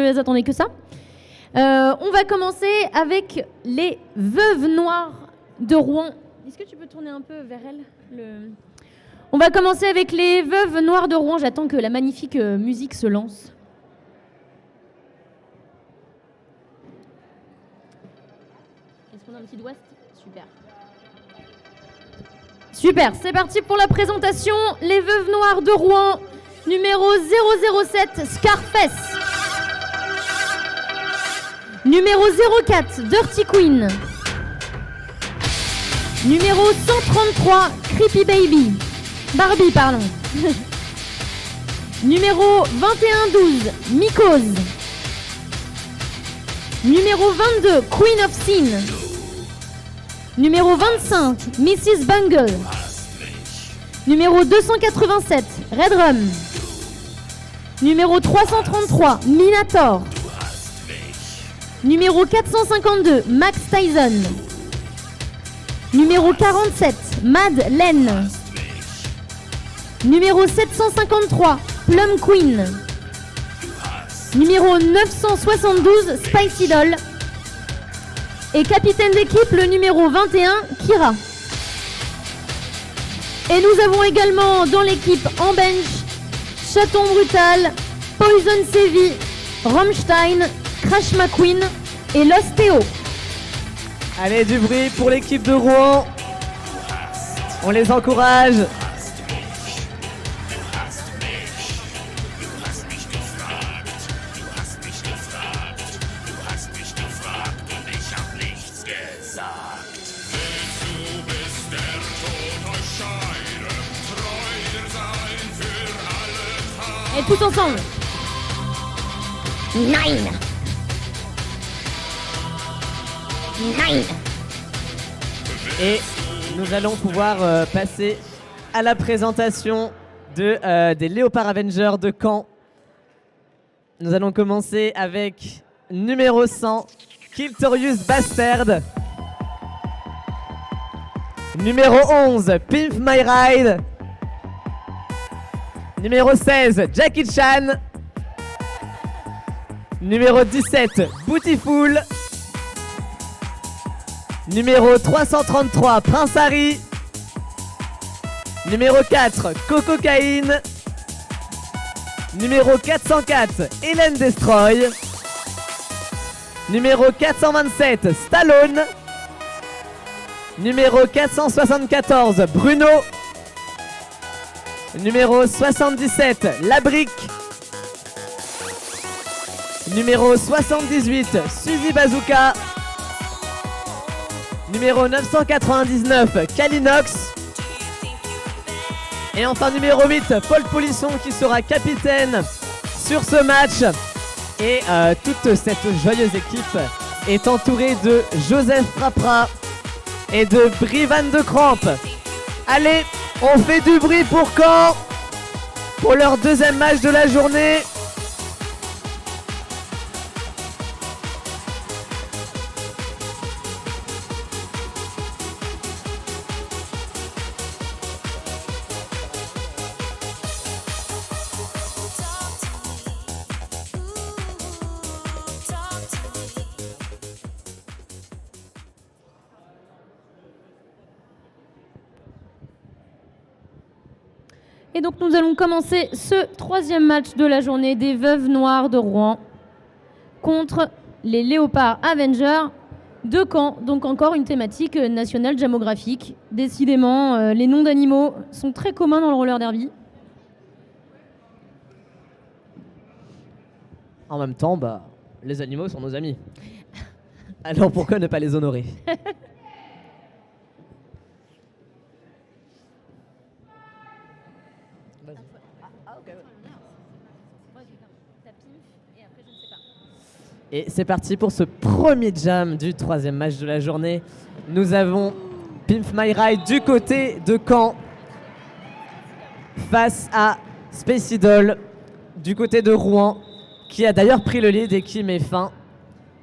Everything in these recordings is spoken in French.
elles attendaient que ça. On va commencer avec les Veuves Noires de Rouen. Est-ce que tu peux tourner un peu vers elles On va commencer avec les Veuves Noires de Rouen. J'attends que la magnifique musique se lance. Est-ce qu'on a un petit ouest? Super. Super, c'est parti pour la présentation. Les Veuves Noires de Rouen, numéro 007, Scarface. Numéro 04, Dirty Queen. Numéro 133, Creepy Baby. Barbie, pardon. Numéro 2112, Mycose. Numéro 22, Queen of Sin. Numéro 25, Mrs. Bungle. Numéro 287, Red Rum. Numéro 333, Minator. Numéro 452, Max Tyson. Numéro 47, Mad Len. Numéro 753, Plum Queen. Numéro 972, Spicy Doll. Et capitaine d'équipe, le numéro 21, Kira. Et nous avons également dans l'équipe en bench, Chaton Brutal, Poison Sevi, Rammstein, Crash McQueen et Lost Theo. Allez, du bruit pour l'équipe de Rouen. On les encourage. Et tous ensemble. 9. 9. Et nous allons pouvoir passer à la présentation des Léopard Avengers de Caen. Nous allons commencer avec numéro 100, Kiltorius Bastard. Numéro 11, Pimp My Ride. Numéro 16, Jackie Chan. Numéro 17, Bootyful. Numéro 333, Prince Harry. Numéro 4, Cococaine. Numéro 404, Hélène Destroy. Numéro 427, Stallone. Numéro 474, Bruno. Numéro 77, La Brique. Numéro 78, Suzy Bazooka. Numéro 999, Kalinox. Et enfin numéro 8, Paul Polisson qui sera capitaine sur ce match. Et toute cette joyeuse équipe est entourée de Joseph Frapra et de Brivan de Crampe. Allez, on fait du bruit pour Caen pour leur deuxième match de la journée. Et donc nous allons commencer ce troisième match de la journée des Veuves Noires de Rouen contre les Léopards Avengers de Caen. Donc encore une thématique nationale jamographique. Décidément, les noms d'animaux sont très communs dans le roller derby. En même temps, les animaux sont nos amis. Alors pourquoi ne pas les honorer? Et c'est parti pour ce premier jam du troisième match de la journée. Nous avons Pimp My Ride du côté de Caen face à Space Idol du côté de Rouen, qui a d'ailleurs pris le lead et qui met fin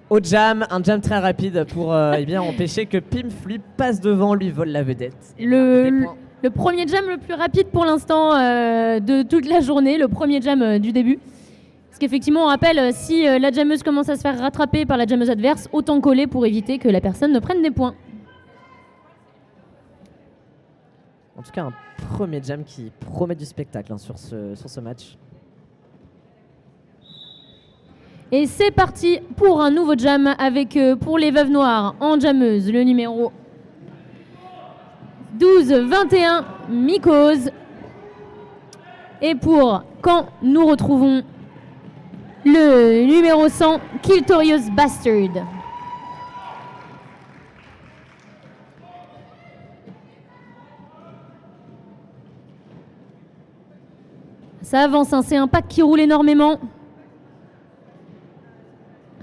au jam. Un jam très rapide pour empêcher que Pimp lui passe devant, lui vole la vedette. Le premier jam le plus rapide pour l'instant de toute la journée, le premier jam du début. Parce qu'effectivement, on rappelle, si la jammeuse commence à se faire rattraper par la jammeuse adverse, autant coller pour éviter que la personne ne prenne des points. En tout cas, un premier jam qui promet du spectacle sur ce match. Et c'est parti pour un nouveau jam avec, pour les Veuves Noires, en jammeuse, le numéro 12-21, Mycose. Et pour quand nous retrouvons le numéro 100, Kiltorious Bastard. Ça avance, hein, c'est un pack qui roule énormément.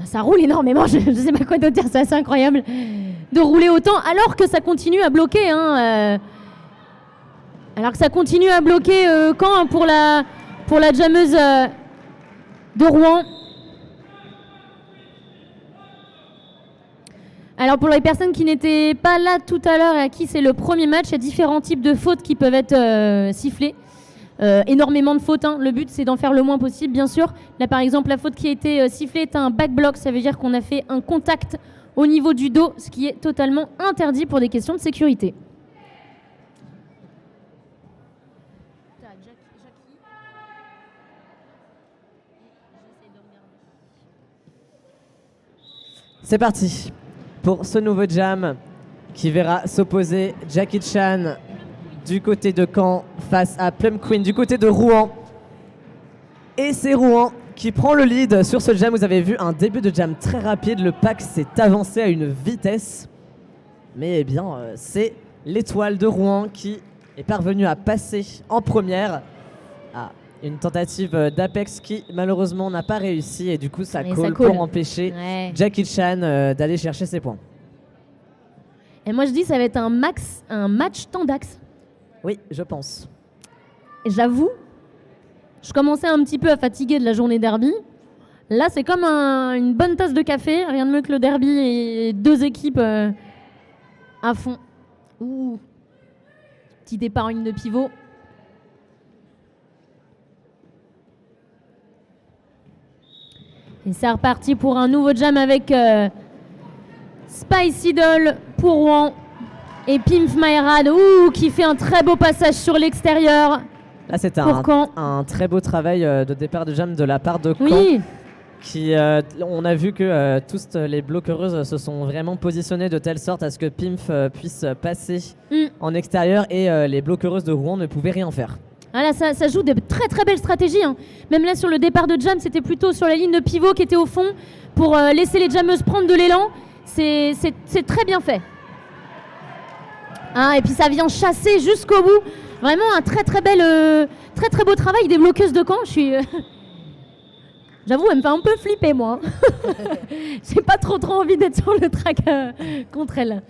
Ça roule énormément, je ne sais pas quoi te dire, c'est assez incroyable de rouler autant alors que ça continue à bloquer. Alors que ça continue à bloquer quand pour la jammeuse de Rouen. Alors pour les personnes qui n'étaient pas là tout à l'heure et à qui c'est le premier match, il y a différents types de fautes qui peuvent être sifflées. Énormément de fautes, hein. Le but c'est d'en faire le moins possible bien sûr. Là par exemple la faute qui a été sifflée est un back block, ça veut dire qu'on a fait un contact au niveau du dos, ce qui est totalement interdit pour des questions de sécurité. C'est parti pour ce nouveau jam qui verra s'opposer Jackie Chan du côté de Caen face à Plum Queen du côté de Rouen. Et c'est Rouen qui prend le lead sur ce jam. Vous avez vu un début de jam très rapide. Le pack s'est avancé à une vitesse. Mais eh bien, c'est l'étoile de Rouen qui est parvenue à passer en première. Une tentative d'Apex qui malheureusement n'a pas réussi. Et du coup, ça colle pour empêcher Jackie Chan d'aller chercher ses points. Et moi, je dis ça va être un match Tandax. Oui, je pense. J'avoue, je commençais un petit peu à fatiguer de la journée derby. Là, c'est comme une bonne tasse de café. Rien de mieux que le derby et deux équipes à fond. Ouh. Petit départ en ligne de pivot. Et c'est reparti pour un nouveau jam avec Spice Idol pour Rouen. Et Pimp My Rad, qui fait un très beau passage sur l'extérieur. Là, c'est un très beau travail de départ de jam de la part de Caen. Oui. On a vu que tous les bloqueuses se sont vraiment positionnées de telle sorte à ce que Pimp puisse passer en extérieur et les bloqueuses de Rouen ne pouvaient rien faire. Ah là, ça joue de très très belles stratégies. Hein. Même là, sur le départ de jam, c'était plutôt sur la ligne de pivot qui était au fond pour laisser les jammeuses prendre de l'élan. C'est très bien fait. Et puis ça vient chasser jusqu'au bout. Vraiment un très très beau travail des bloqueuses de Caen. J'avoue, elle me fait un peu flipper moi. J'ai pas trop envie d'être sur le track contre elle.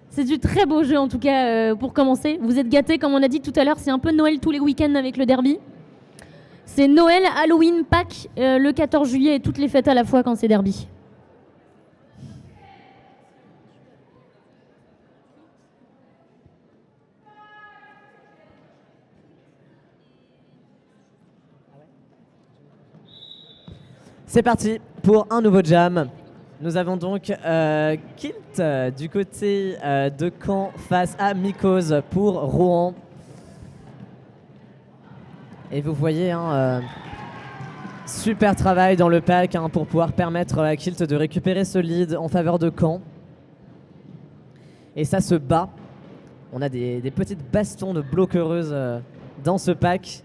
C'est du très beau jeu en tout cas pour commencer. Vous êtes gâtés comme on a dit tout à l'heure. C'est un peu Noël tous les week-ends avec le derby. C'est Noël, Halloween, Pâques, le 14 juillet et toutes les fêtes à la fois quand c'est derby. C'est parti pour un nouveau jam. Nous avons donc Kilt du côté de Caen face à Mycose pour Rouen. Et vous voyez, super travail dans le pack pour pouvoir permettre à Kilt de récupérer ce lead en faveur de Caen. Et ça se bat. On a des petites bastons de bloqueuses dans ce pack.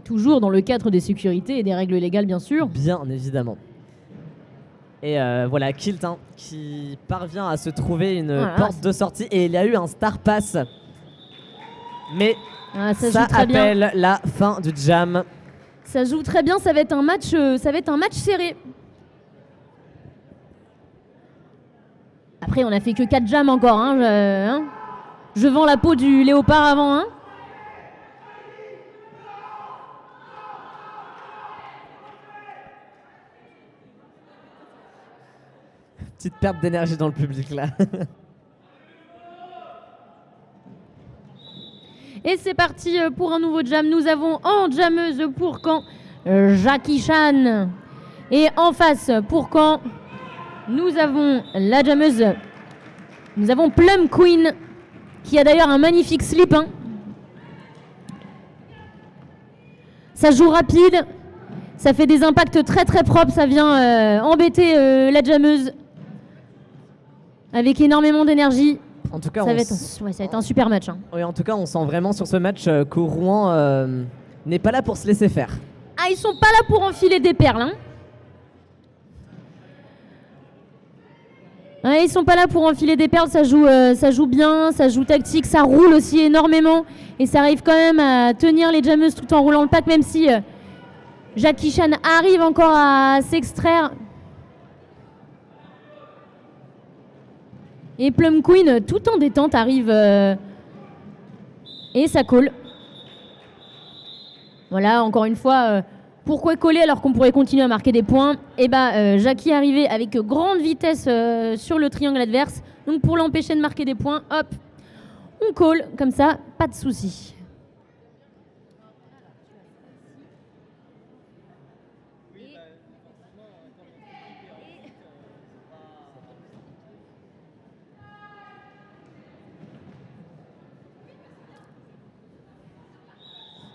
Toujours dans le cadre des sécurités et des règles légales, bien sûr. Bien évidemment. Et voilà, Kilt qui parvient à se trouver une porte de sortie. Et il y a eu un star pass. Mais ça appelle la fin du jam. Ça joue très bien, ça va être un match serré. Après, on a fait que 4 jams encore. Je vends la peau du léopard avant. Petite perte d'énergie dans le public là. Et c'est parti pour un nouveau jam. Nous avons en jammeuse pour Caen Jackie Chan. Et en face, pour Caen, nous avons la jammeuse. Nous avons Plum Queen, qui a d'ailleurs un magnifique slip. Hein. Ça joue rapide, ça fait des impacts très très propres, ça vient embêter la jammeuse avec énormément d'énergie. En tout cas, ça va être un super match. Hein. Oui, en tout cas, on sent vraiment sur ce match que Rouen n'est pas là pour se laisser faire. Ah, ils sont pas là pour enfiler des perles. Hein. Ouais, ils sont pas là pour enfiler des perles, ça joue bien, ça joue tactique, ça roule aussi énormément et ça arrive quand même à tenir les jammeuses tout en roulant le pack, même si Jackie Chan arrive encore à s'extraire. Et Plum Queen, tout en détente, arrive et ça colle. Voilà, encore une fois, pourquoi coller alors qu'on pourrait continuer à marquer des points? Et Jackie est arrivé avec grande vitesse sur le triangle adverse. Donc pour l'empêcher de marquer des points, hop, on colle comme ça, pas de souci.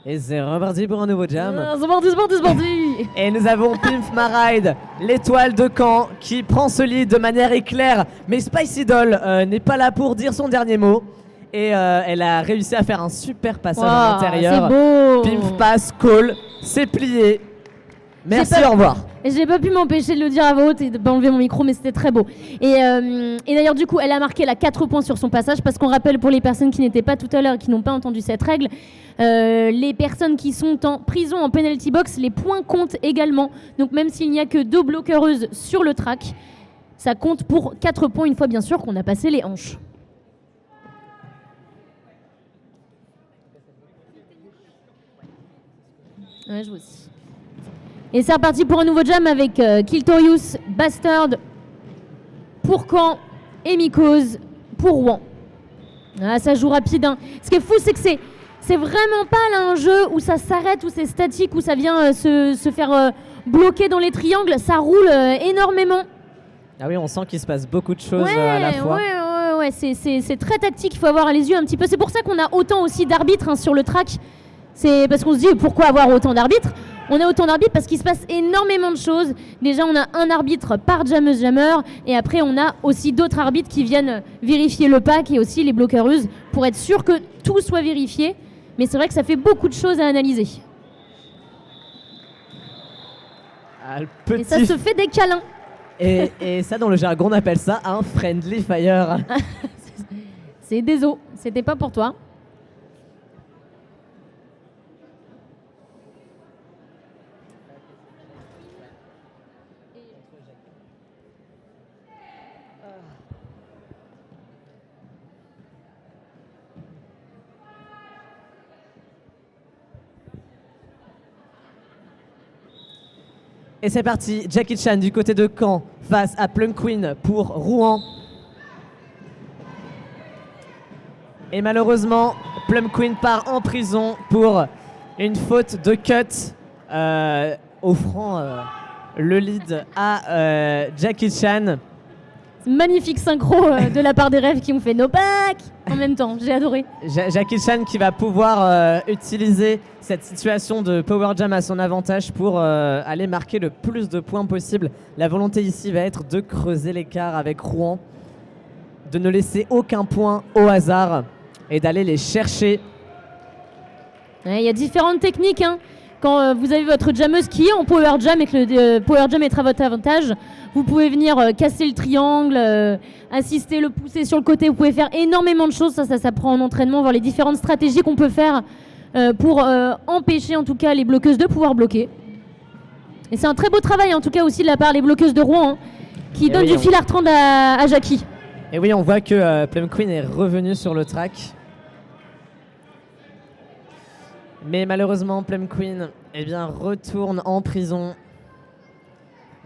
Et c'est reparti pour un nouveau jam. C'est parti. Et nous avons Pimp My Ride, l'étoile de Caen, qui prend ce lead de manière éclair. Mais Spicy Doll n'est pas là pour dire son dernier mot. Et elle a réussi à faire un super passage à l'intérieur. C'est beau. Pimp passe, call, c'est plié. Merci, au revoir. Et j'ai pas pu m'empêcher de le dire à voix haute et de pas enlever mon micro, mais c'était très beau. Et d'ailleurs, du coup, elle a marqué 4 points sur son passage, parce qu'on rappelle pour les personnes qui n'étaient pas tout à l'heure et qui n'ont pas entendu cette règle, les personnes qui sont en prison en penalty box, les points comptent également. Donc même s'il n'y a que 2 bloqueuses sur le track, ça compte pour 4 points une fois bien sûr qu'on a passé les hanches. Ouais, je vois aussi. Et c'est reparti pour un nouveau jam avec Kiltorius, Bastard pour Caen et Mycose pour Rouen. Ah, ça joue rapide. Hein. Ce qui est fou, c'est que c'est vraiment pas là un jeu où ça s'arrête, où c'est statique, où ça vient se faire bloquer dans les triangles. Ça roule énormément. Ah oui, on sent qu'il se passe beaucoup de choses à la fois. Ouais, c'est très tactique. Il faut avoir les yeux un petit peu. C'est pour ça qu'on a autant aussi d'arbitres sur le track. C'est parce qu'on se dit pourquoi avoir autant d'arbitres. On a autant d'arbitres parce qu'il se passe énormément de choses. Déjà, on a un arbitre par jammer, et après, on a aussi d'autres arbitres qui viennent vérifier le pack et aussi les bloqueuses pour être sûr que tout soit vérifié. Mais c'est vrai que ça fait beaucoup de choses à analyser. Ah, et ça se fait des câlins. Et ça, dans le jargon, on appelle ça un friendly fire. C'est désolé, c'était pas pour toi. Et c'est parti, Jackie Chan du côté de Caen face à Plum Queen pour Rouen. Et malheureusement, Plum Queen part en prison pour une faute de cut, offrant le lead à Jackie Chan. Magnifique synchro de la part des rêves qui ont fait no back en même temps, j'ai adoré. Jackie Chan qui va pouvoir utiliser cette situation de power jam à son avantage pour aller marquer le plus de points possible. La volonté ici va être de creuser l'écart avec Rouen, de ne laisser aucun point au hasard et d'aller les chercher. Il y a différentes techniques. Hein. Quand vous avez votre jammeuse qui est en power jam et que le power jam est à votre avantage, vous pouvez venir casser le triangle, assister, le pousser sur le côté. Vous pouvez faire énormément de choses. Ça prend en entraînement, voir les différentes stratégies qu'on peut faire pour empêcher en tout cas les bloqueuses de pouvoir bloquer. Et c'est un très beau travail en tout cas aussi de la part des bloqueuses de Rouen, hein, qui donnent du fil à retordre à Jackie. Et oui, on voit que Plum Queen est revenu sur le track. Mais malheureusement, Plum Queen retourne en prison.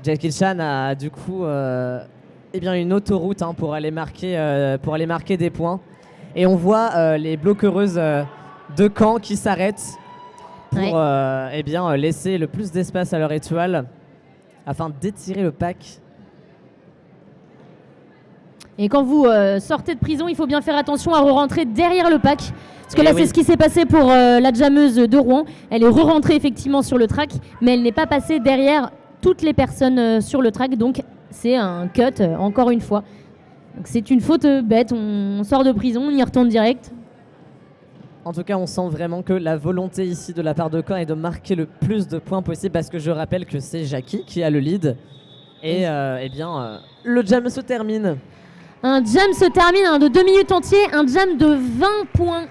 Jackie Chan a du coup une autoroute pour aller marquer des points. Et on voit les bloqueuses de Caen qui s'arrêtent pour laisser le plus d'espace à leur étoile afin d'étirer le pack. Et quand vous sortez de prison, il faut bien faire attention à re-rentrer derrière le pack. Parce que là, c'est ce qui s'est passé pour la jammeuse de Rouen. Elle est re-rentrée effectivement sur le track, mais elle n'est pas passée derrière toutes les personnes sur le track. Donc, c'est un cut, encore une fois. Donc, c'est une faute bête. On sort de prison, on y retourne direct. En tout cas, on sent vraiment que la volonté ici de la part de Caen est de marquer le plus de points possible, parce que je rappelle que c'est Jackie qui a le lead. Et le jam se termine. Un jam se termine de 2 minutes entières, un jam de 20 points.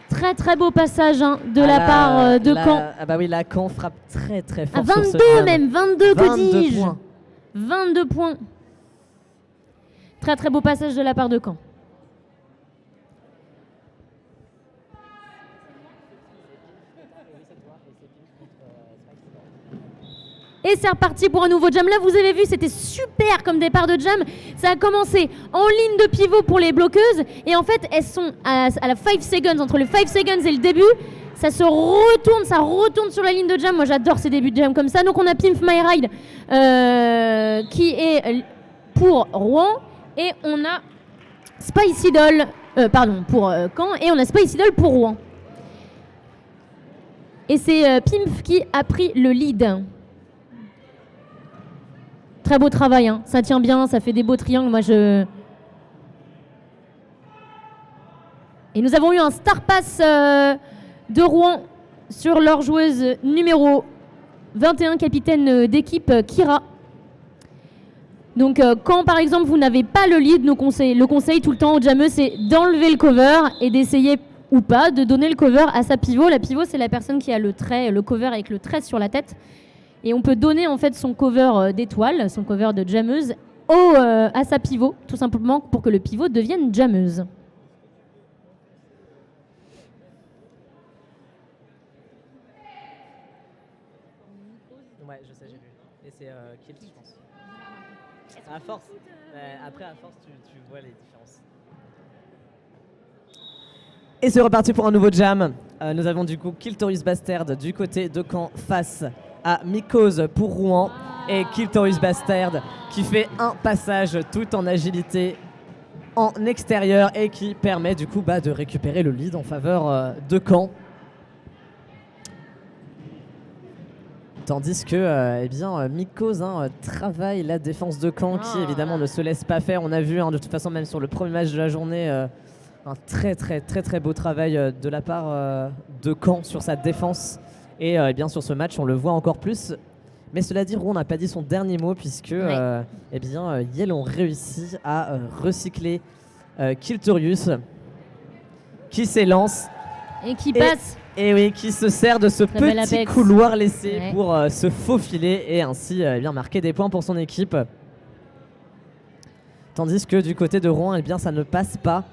Très très beau passage de la part de Caen. Ah bah oui, la Caen frappe très très fort. 22 sur ce même, 22 que dis-je. 22 points. Très très beau passage de la part de Caen. Et c'est reparti pour un nouveau jam. Là, vous avez vu, c'était super comme départ de jam. Ça a commencé en ligne de pivot pour les bloqueuses. Et en fait, elles sont à la 5 seconds. Entre le 5 seconds et le début, ça retourne sur la ligne de jam. Moi, j'adore ces débuts de jam comme ça. Donc, on a Pimp My Ride qui est pour Rouen. Et on a Spicy Doll, pour Caen. Et on a Spicy Doll pour Rouen. Et c'est Pimp qui a pris le lead. Très beau travail, hein. Ça tient bien, ça fait des beaux triangles. Et nous avons eu un star pass de Rouen sur leur joueuse numéro 21, capitaine d'équipe Kira. Donc quand par exemple vous n'avez pas le lead, le conseil tout le temps aux jammeux, c'est d'enlever le cover et d'essayer ou pas de donner le cover à sa pivot. La pivot, c'est la personne qui a le cover avec le trait sur la tête. Et on peut donner en fait son cover d'étoile, son cover de jammeuse, à sa pivot, tout simplement pour que le pivot devienne jammeuse. Ouais, je sais, j'ai vu. Et c'est Kilt, je pense. À force. Après, à force, tu vois les différences. Et c'est reparti pour un nouveau jam. Nous avons du coup Kiltorius Bastard du côté de Caen face à Mycose pour Rouen. Et Kiltorius Bastard qui fait un passage tout en agilité en extérieur et qui permet du coup de récupérer le lead en faveur de Caen. Tandis que Mycose travaille la défense de Caen qui évidemment ne se laisse pas faire. On a vu de toute façon même sur le premier match de la journée un très beau travail de la part de Caen sur sa défense. Et bien sur ce match on le voit encore plus. Mais cela dit, Rouen n'a pas dit son dernier mot puisque Yale ont réussi à recycler Kiltorius qui s'élance. Et qui passe. Et oui, qui se sert de ce petit couloir laissé pour se faufiler et ainsi marquer des points pour son équipe. Tandis que du côté de Rouen, ça ne passe pas.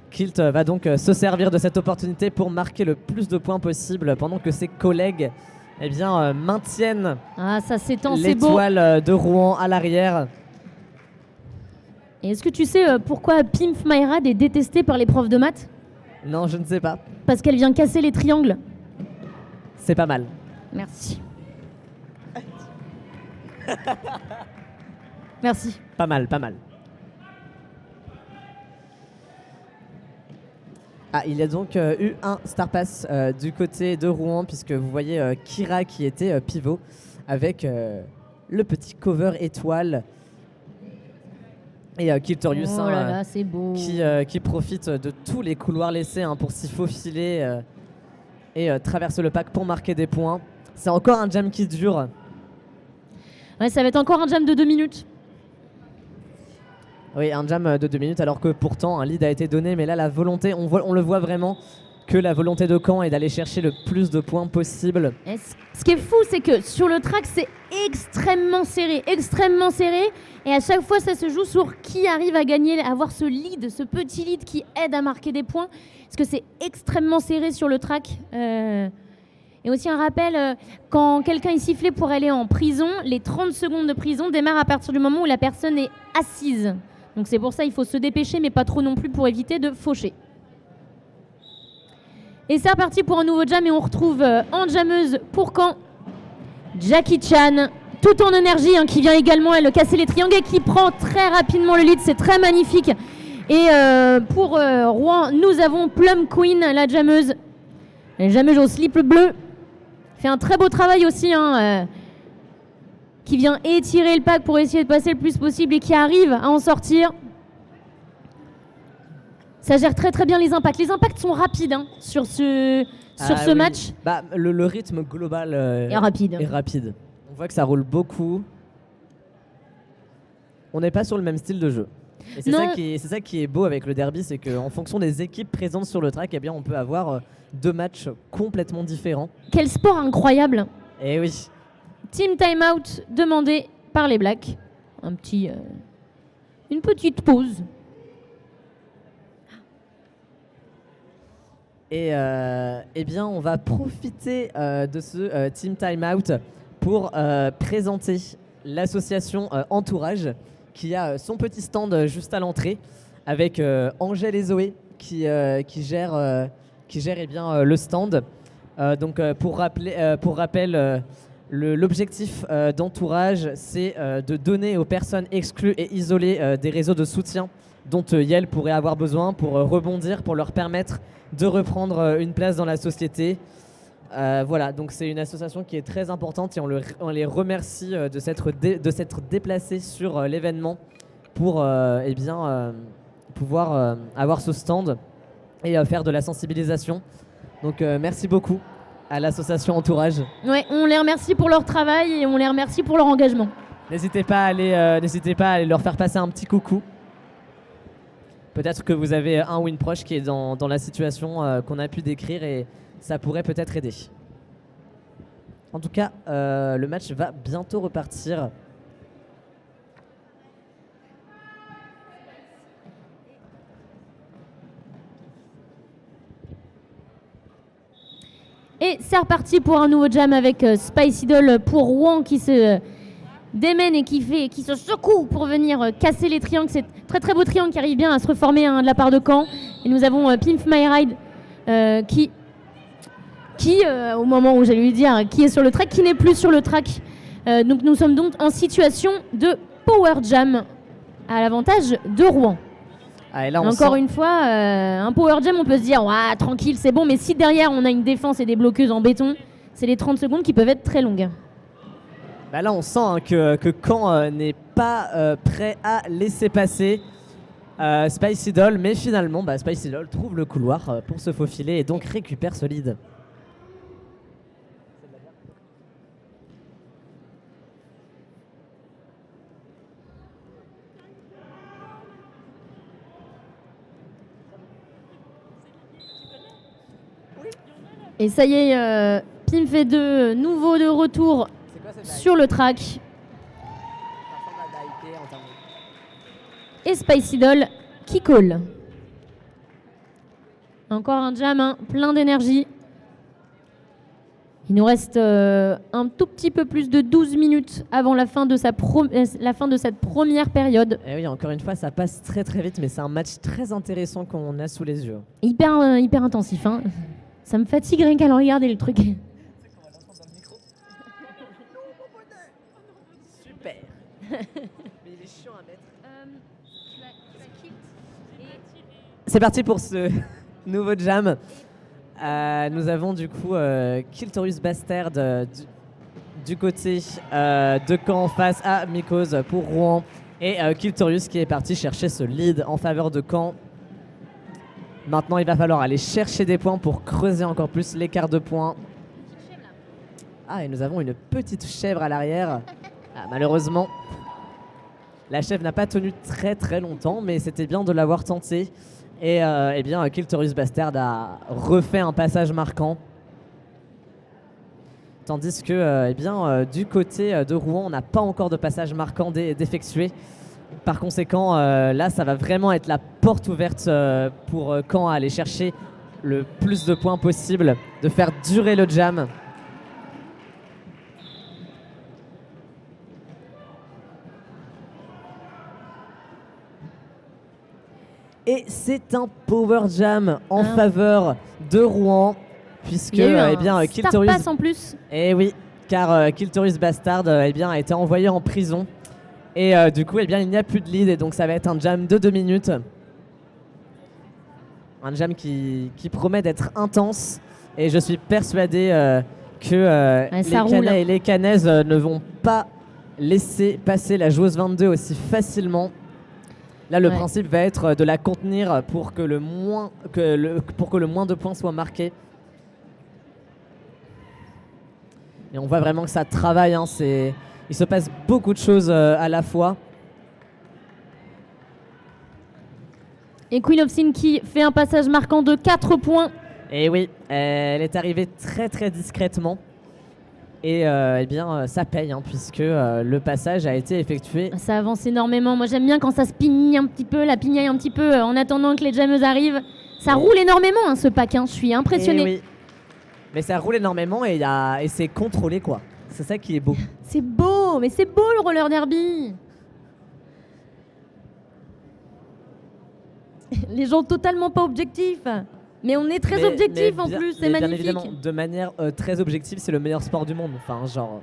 Kilt va donc se servir de cette opportunité pour marquer le plus de points possible pendant que ses collègues maintiennent l'étoile de Rouen à l'arrière. Et est-ce que tu sais pourquoi Pimp My Ride est détestée par les profs de maths? Non, je ne sais pas. Parce qu'elle vient casser les triangles. C'est pas mal. Merci. Merci. Pas mal, pas mal. Il y a donc eu un Star Pass du côté de Rouen, puisque vous voyez Kira qui était pivot avec le petit cover étoile. Et Kiltorius c'est beau. Qui profite de tous les couloirs laissés pour s'y faufiler et traverse le pack pour marquer des points. C'est encore un jam qui dure. Ouais, ça va être encore un jam de 2 minutes. Oui, un jam de 2 minutes, alors que pourtant un lead a été donné. Mais là, la volonté, on le voit vraiment, que la volonté de Caen est d'aller chercher le plus de points possible. Et ce qui est fou, c'est que sur le track, c'est extrêmement serré. Et à chaque fois, ça se joue sur qui arrive à gagner, à avoir ce lead, ce petit lead qui aide à marquer des points. Parce que c'est extrêmement serré sur le track. Et aussi un rappel, quand quelqu'un est sifflé pour aller en prison, les 30 secondes de prison démarrent à partir du moment où la personne est assise. Donc c'est pour ça qu'il faut se dépêcher, mais pas trop non plus pour éviter de faucher. Et c'est reparti pour un nouveau jam et on retrouve en jammeuse pour Caen Jackie Chan, tout en énergie, qui vient également elle casser les triangles et qui prend très rapidement le lead, c'est très magnifique. Et pour Rouen, nous avons Plum Queen, la jammeuse au slip bleu, fait un très beau travail aussi, qui vient étirer le pack pour essayer de passer le plus possible et qui arrive à en sortir. Ça gère très très bien les impacts. Les impacts sont rapides sur ce match. Bah, le rythme global est rapide. On voit que ça roule beaucoup. On n'est pas sur le même style de jeu. Et c'est ça qui est beau avec le derby, c'est qu'en fonction des équipes présentes sur le track, eh bien, on peut avoir deux matchs complètement différents. Quel sport incroyable. Eh oui. Team timeout demandé par les Blacks. Une petite pause. Et eh bien, on va profiter de ce Team Timeout pour présenter l'association Entourage qui a son petit stand juste à l'entrée avec Angèle et Zoé qui gèrent eh bien, le stand. Donc, pour rappel, l'objectif d'Entourage, c'est de donner aux personnes exclues et isolées des réseaux de soutien dont Yale pourrait avoir besoin pour rebondir, pour leur permettre de reprendre une place dans la société. Voilà, donc c'est une association qui est très importante et on les remercie de s'être déplacés sur l'événement pour eh bien, pouvoir avoir ce stand et faire de la sensibilisation. Donc merci beaucoup à l'association Entourage. Ouais, on les remercie pour leur travail et on les remercie pour leur engagement. N'hésitez pas à aller leur faire passer un petit coucou. Peut-être que vous avez un ou une proche qui est dans la situation qu'on a pu décrire et ça pourrait peut-être aider. En tout cas, le match va bientôt repartir. Et c'est reparti pour un nouveau jam avec Spicy Doll pour Rouen qui se démène et qui se secoue pour venir casser les triangles. C'est très très beau triangle qui arrive bien à se reformer de la part de Caen. Et nous avons Pimp My Ride qui au moment où j'allais lui dire, qui est sur le track, qui n'est plus sur le track. Donc nous sommes donc en situation de Power Jam à l'avantage de Rouen. Ah, et là, encore une fois, un Power Jam, on peut se dire tranquille, c'est bon, mais si derrière on a une défense et des bloqueuses en béton, c'est les 30 secondes qui peuvent être très longues. Bah là, on sent que Caen n'est pas prêt à laisser passer Spicy Doll, mais finalement, Spicy Doll trouve le couloir pour se faufiler et donc récupère ce lead. Et ça y est, Pim fait de nouveau de retour sur le track. Et Spicy Doll qui colle. Encore un jam, plein d'énergie. Il nous reste un tout petit peu plus de 12 minutes avant la fin de cette première période. Et oui, encore une fois, ça passe très très vite, mais c'est un match très intéressant qu'on a sous les yeux. Hyper intensif. Ça me fatigue rien qu'à le regarder le truc. Super. Mais il est chiant à mettre. C'est parti pour ce nouveau jam. Nous avons du coup Kiltorius Bastard du côté de Caen face à Mycose pour Rouen. Et Kiltorius qui est parti chercher ce lead en faveur de Caen. Maintenant, il va falloir aller chercher des points pour creuser encore plus l'écart de points. Ah, et nous avons une petite chèvre à l'arrière. Ah, malheureusement, la chèvre n'a pas tenu très très longtemps, mais c'était bien de l'avoir tenté. Et eh bien, Kiltorius Bastard a refait un passage marquant. Tandis que eh bien, du côté de Rouen, on n'a pas encore de passage marquant d'effectuer. Par conséquent, là, ça va vraiment être la porte ouverte pour Caen à aller chercher le plus de points possible, de faire durer le jam. Et c'est un power jam en faveur de Rouen, puisque Il y a eu un eh bien, star Kiltorius... pass en plus. Eh oui, car Kiltorius Bastard eh bien, a été envoyé en prison. Et du coup, eh bien, il n'y a plus de lead, et donc ça va être un jam de 2 minutes. Un jam qui promet d'être intense, et je suis persuadé que les ça roule. Canais et les Canaises ne vont pas laisser passer la joueuse 22 aussi facilement. Là, le principe va être de la contenir pour que le moins de points soient marqués. Et on voit vraiment que ça travaille, hein, il se passe beaucoup de choses à la fois. Et Queen of Sin qui fait un passage marquant de 4 points. Et oui, elle est arrivée très très discrètement. Et eh bien, ça paye, hein, puisque le passage a été effectué. Ça avance énormément. Moi, j'aime bien quand ça se pigne un petit peu, la pignaille un petit peu, en attendant que les jammeuses arrivent. Ça roule énormément, hein, ce pack. Hein. Je suis impressionnée. Oui. Mais ça roule énormément et c'est contrôlé, quoi. C'est ça qui est beau. C'est beau, mais c'est beau le roller derby. Les gens totalement pas objectifs. Mais on est très objectif en plus, c'est magnifique. Bien évidemment, de manière très objective, c'est le meilleur sport du monde. Enfin, genre...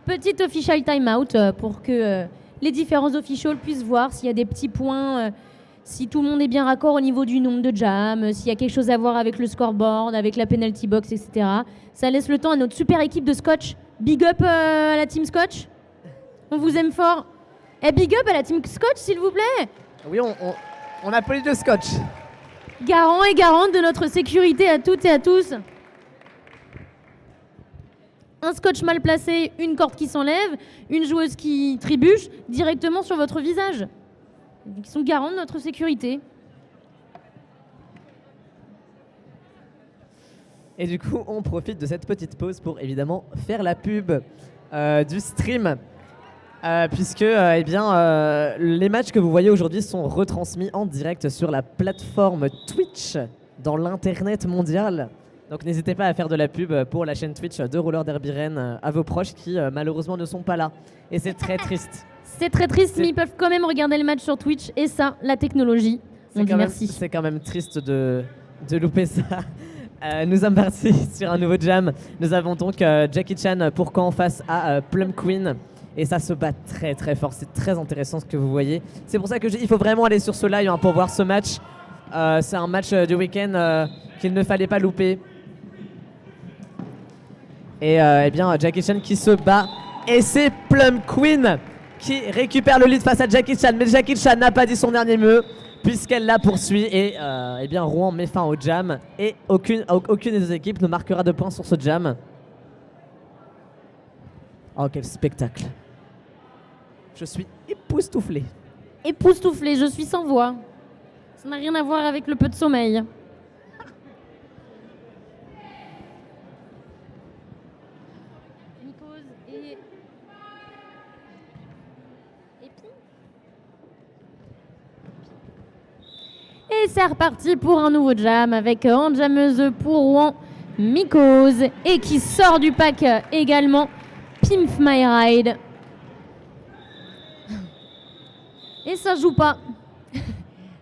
Petite official timeout pour que les différents officials puissent voir s'il y a des petits points, si tout le monde est bien raccord au niveau du nombre de jams, s'il y a quelque chose à voir avec le scoreboard, avec la penalty box, etc. Ça laisse le temps à notre super équipe de Scotch. Big up à la team Scotch. On vous aime fort. Et big up à la team Scotch, s'il vous plaît. Oui, on applaudit le Scotch. Garant et garante de notre sécurité à toutes et à tous. Un scotch mal placé, une corde qui s'enlève, une joueuse qui trébuche directement sur votre visage. Ils sont garants de notre sécurité. Et du coup, on profite de cette petite pause pour évidemment faire la pub du stream. Puisque eh bien, les matchs que vous voyez aujourd'hui sont retransmis en direct sur la plateforme Twitch dans l'internet mondial. Donc n'hésitez pas à faire de la pub pour la chaîne Twitch de Roller Derby Rennes à vos proches qui malheureusement ne sont pas là. Et c'est très triste. C'est très triste, mais ils peuvent quand même regarder le match sur Twitch. Et ça, la technologie, on dit merci. C'est quand même triste de louper ça. Nous sommes partis sur un nouveau jam. Nous avons donc Jackie Chan pour Caen face à Plum Queen. Et ça se bat très très fort, c'est très intéressant ce que vous voyez. C'est pour ça qu'il faut vraiment aller sur ce live pour voir ce match. C'est un match du week-end qu'il ne fallait pas louper. Et eh bien Jackie Chan qui se bat. Et c'est Plum Queen qui récupère le lead face à Jackie Chan. Mais Jackie Chan n'a pas dit son dernier mot puisqu'elle la poursuit. Et eh bien Rouen met fin au jam. Et aucune des deux équipes ne marquera de points sur ce jam. Oh quel spectacle. Je suis époustouflé. Époustouflé, je suis sans voix. Ça n'a rien à voir avec le peu de sommeil. Et c'est reparti pour un nouveau jam avec en jammeuse pour Rouen, Mycose, et qui sort du pack également Pimp My Ride. Et ça joue pas.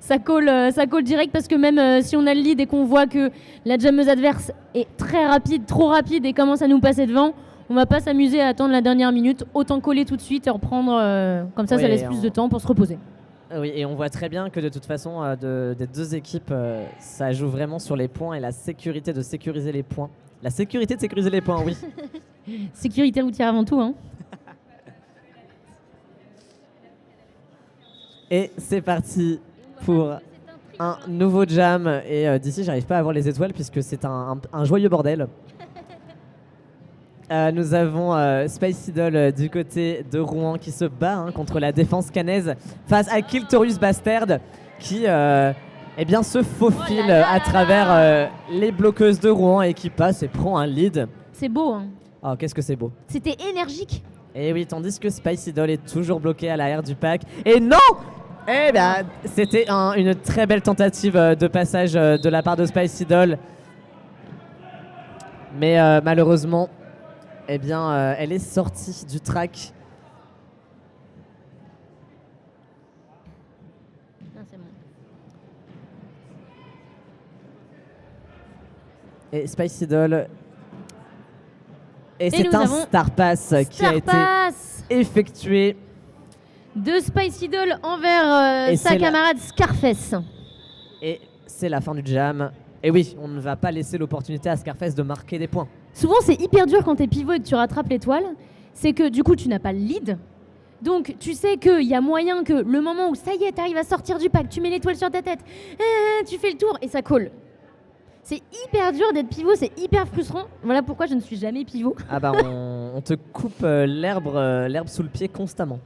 Ça colle direct parce que même si on a le lead et qu'on voit que la jammeuse adverse est très rapide, trop rapide et commence à nous passer devant, on va pas s'amuser à attendre la dernière minute. Autant coller tout de suite et reprendre. Comme ça, ça laisse plus de temps pour se reposer. Oui, et on voit très bien que de toute façon, des deux équipes, ça joue vraiment sur les points et la sécurité de sécuriser les points. La sécurité de sécuriser les points, oui. Sécurité routière avant tout, hein. Et c'est parti pour un nouveau jam. Et d'ici, j'arrive pas à voir les étoiles puisque c'est un joyeux bordel. Nous avons Spice Idol du côté de Rouen qui se bat contre la défense canaise face à Kiltorius Bastard qui eh bien, se faufile à travers les bloqueuses de Rouen et qui passe et prend un lead. C'est beau, hein. Oh, qu'est-ce que c'est beau. C'était énergique. Et oui, tandis que Spice Idol est toujours bloqué à l'arrière du pack. Et non! Eh bien, c'était une très belle tentative de passage de la part de Spice Idol. Mais malheureusement, eh bien, elle est sortie du track. Non, c'est bon. Et Spicy Doll. Et c'est nous un avons Star Pass qui a été Pass effectué. de Spicy Doll envers Et sa c'est camarade Scarface. Et c'est la fin du jam. Et oui, on ne va pas laisser l'opportunité à Scarface de marquer des points. Souvent, c'est hyper dur quand t'es pivot et que tu rattrapes l'étoile. C'est que du coup, tu n'as pas le lead. Donc, tu sais qu'il y a moyen que le moment où ça y est, t'arrives à sortir du pack, tu mets l'étoile sur ta tête, tu fais le tour et ça colle. C'est hyper dur d'être pivot, c'est hyper frustrant. Voilà pourquoi je ne suis jamais pivot. Ah bah on te coupe l'herbe sous le pied constamment.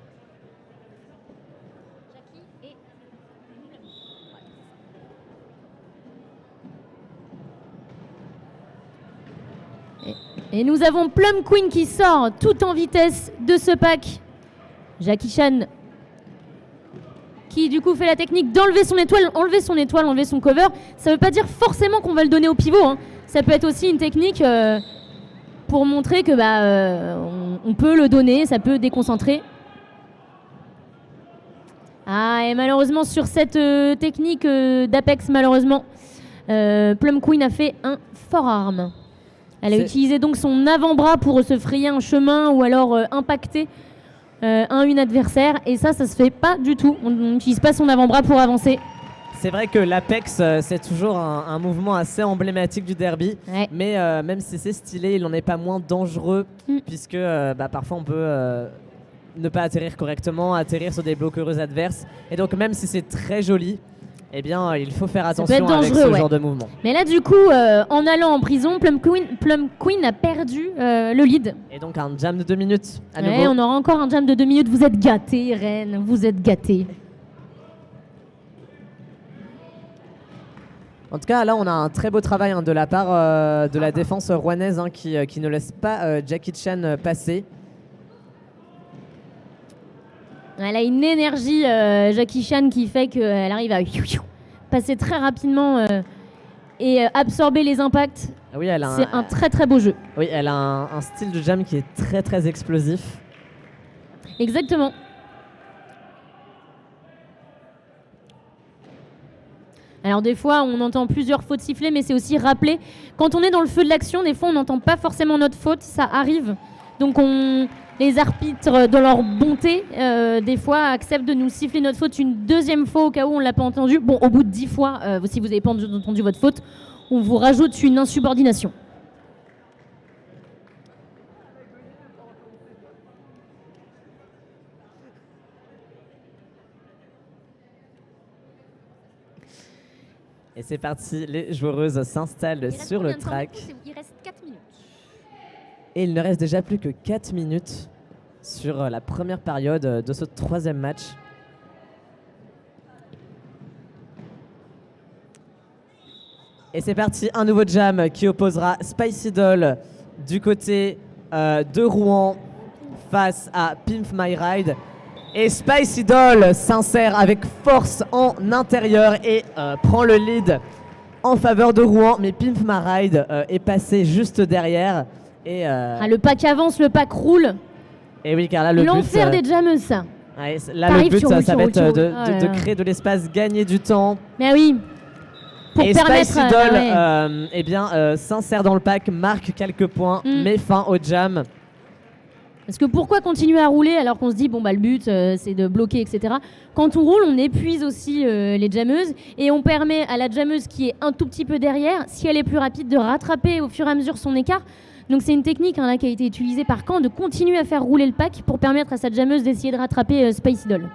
Et nous avons Plum Queen qui sort tout en vitesse de ce pack. Jackie Chan qui du coup fait la technique d'enlever son étoile, enlever son cover. Ça veut pas dire forcément qu'on va le donner au pivot, hein. Ça peut être aussi une technique pour montrer que on peut le donner, ça peut déconcentrer. Ah, et malheureusement sur cette technique d'Apex, malheureusement, Plum Queen a fait un forearm. Elle a utilisé donc son avant-bras pour se frayer un chemin ou alors impacter une adversaire. Et ça se fait pas du tout. On n'utilise pas son avant-bras pour avancer. C'est vrai que l'Apex, c'est toujours un mouvement assez emblématique du derby. Ouais. Mais même si c'est stylé, il n'en est pas moins dangereux. Puisque parfois on peut ne pas atterrir correctement, atterrir sur des bloqueuses adverses. Et donc même si c'est très joli, eh bien, il faut faire attention avec ce genre de mouvement. Mais là, du coup, en allant en prison, Plum Queen a perdu le lead. Et donc, un jam de 2 minutes à nouveau. On aura encore un jam de 2 minutes. Vous êtes gâtés, Rennes. Vous êtes gâtés. En tout cas, là, on a un très beau travail de la part de la défense rouennaise qui ne laisse pas Jackie Chan passer. Elle a une énergie, Jackie Chan, qui fait qu'elle arrive à passer très rapidement et absorber les impacts. Oui, c'est un très très beau jeu. Oui, elle a un style de jam qui est très très explosif. Exactement. Alors des fois, on entend plusieurs fautes sifflées, mais c'est aussi rappeler. Quand on est dans le feu de l'action, des fois, on n'entend pas forcément notre faute, ça arrive. Donc les arbitres, dans leur bonté, des fois acceptent de nous siffler notre faute une deuxième fois au cas où on ne l'a pas entendu. Bon, au bout de 10 fois, si vous n'avez pas entendu votre faute, on vous rajoute une insubordination. Et c'est parti, les joueuses s'installent sur le track. Il reste 4 minutes. Et il ne reste déjà plus que 4 minutes sur la première période de ce 3e match. Et c'est parti, un nouveau jam qui opposera Spicy Doll du côté de Rouen face à Pimp My Ride. Et Spicy Doll s'insère avec force en intérieur et prend le lead en faveur de Rouen. Mais Pimp My Ride est passé juste derrière. Et le pack avance, le pack roule. Et oui, car là, le l'enfer des jammeuses, ça. Ouais, là, le but, ça va être de créer de l'espace, gagner du temps. Mais oui. Pour et permettre Spicy Doll s'insère dans le pack, marque quelques points, met fin au jam. Parce que pourquoi continuer à rouler alors qu'on se dit, le but, c'est de bloquer, etc. Quand on roule, on épuise aussi les jammeuses et on permet à la jammeuse qui est un tout petit peu derrière, si elle est plus rapide, de rattraper au fur et à mesure son écart. Donc c'est une technique là, qui a été utilisée par Caen de continuer à faire rouler le pack pour permettre à sa jammeuse d'essayer de rattraper Spicy Doll.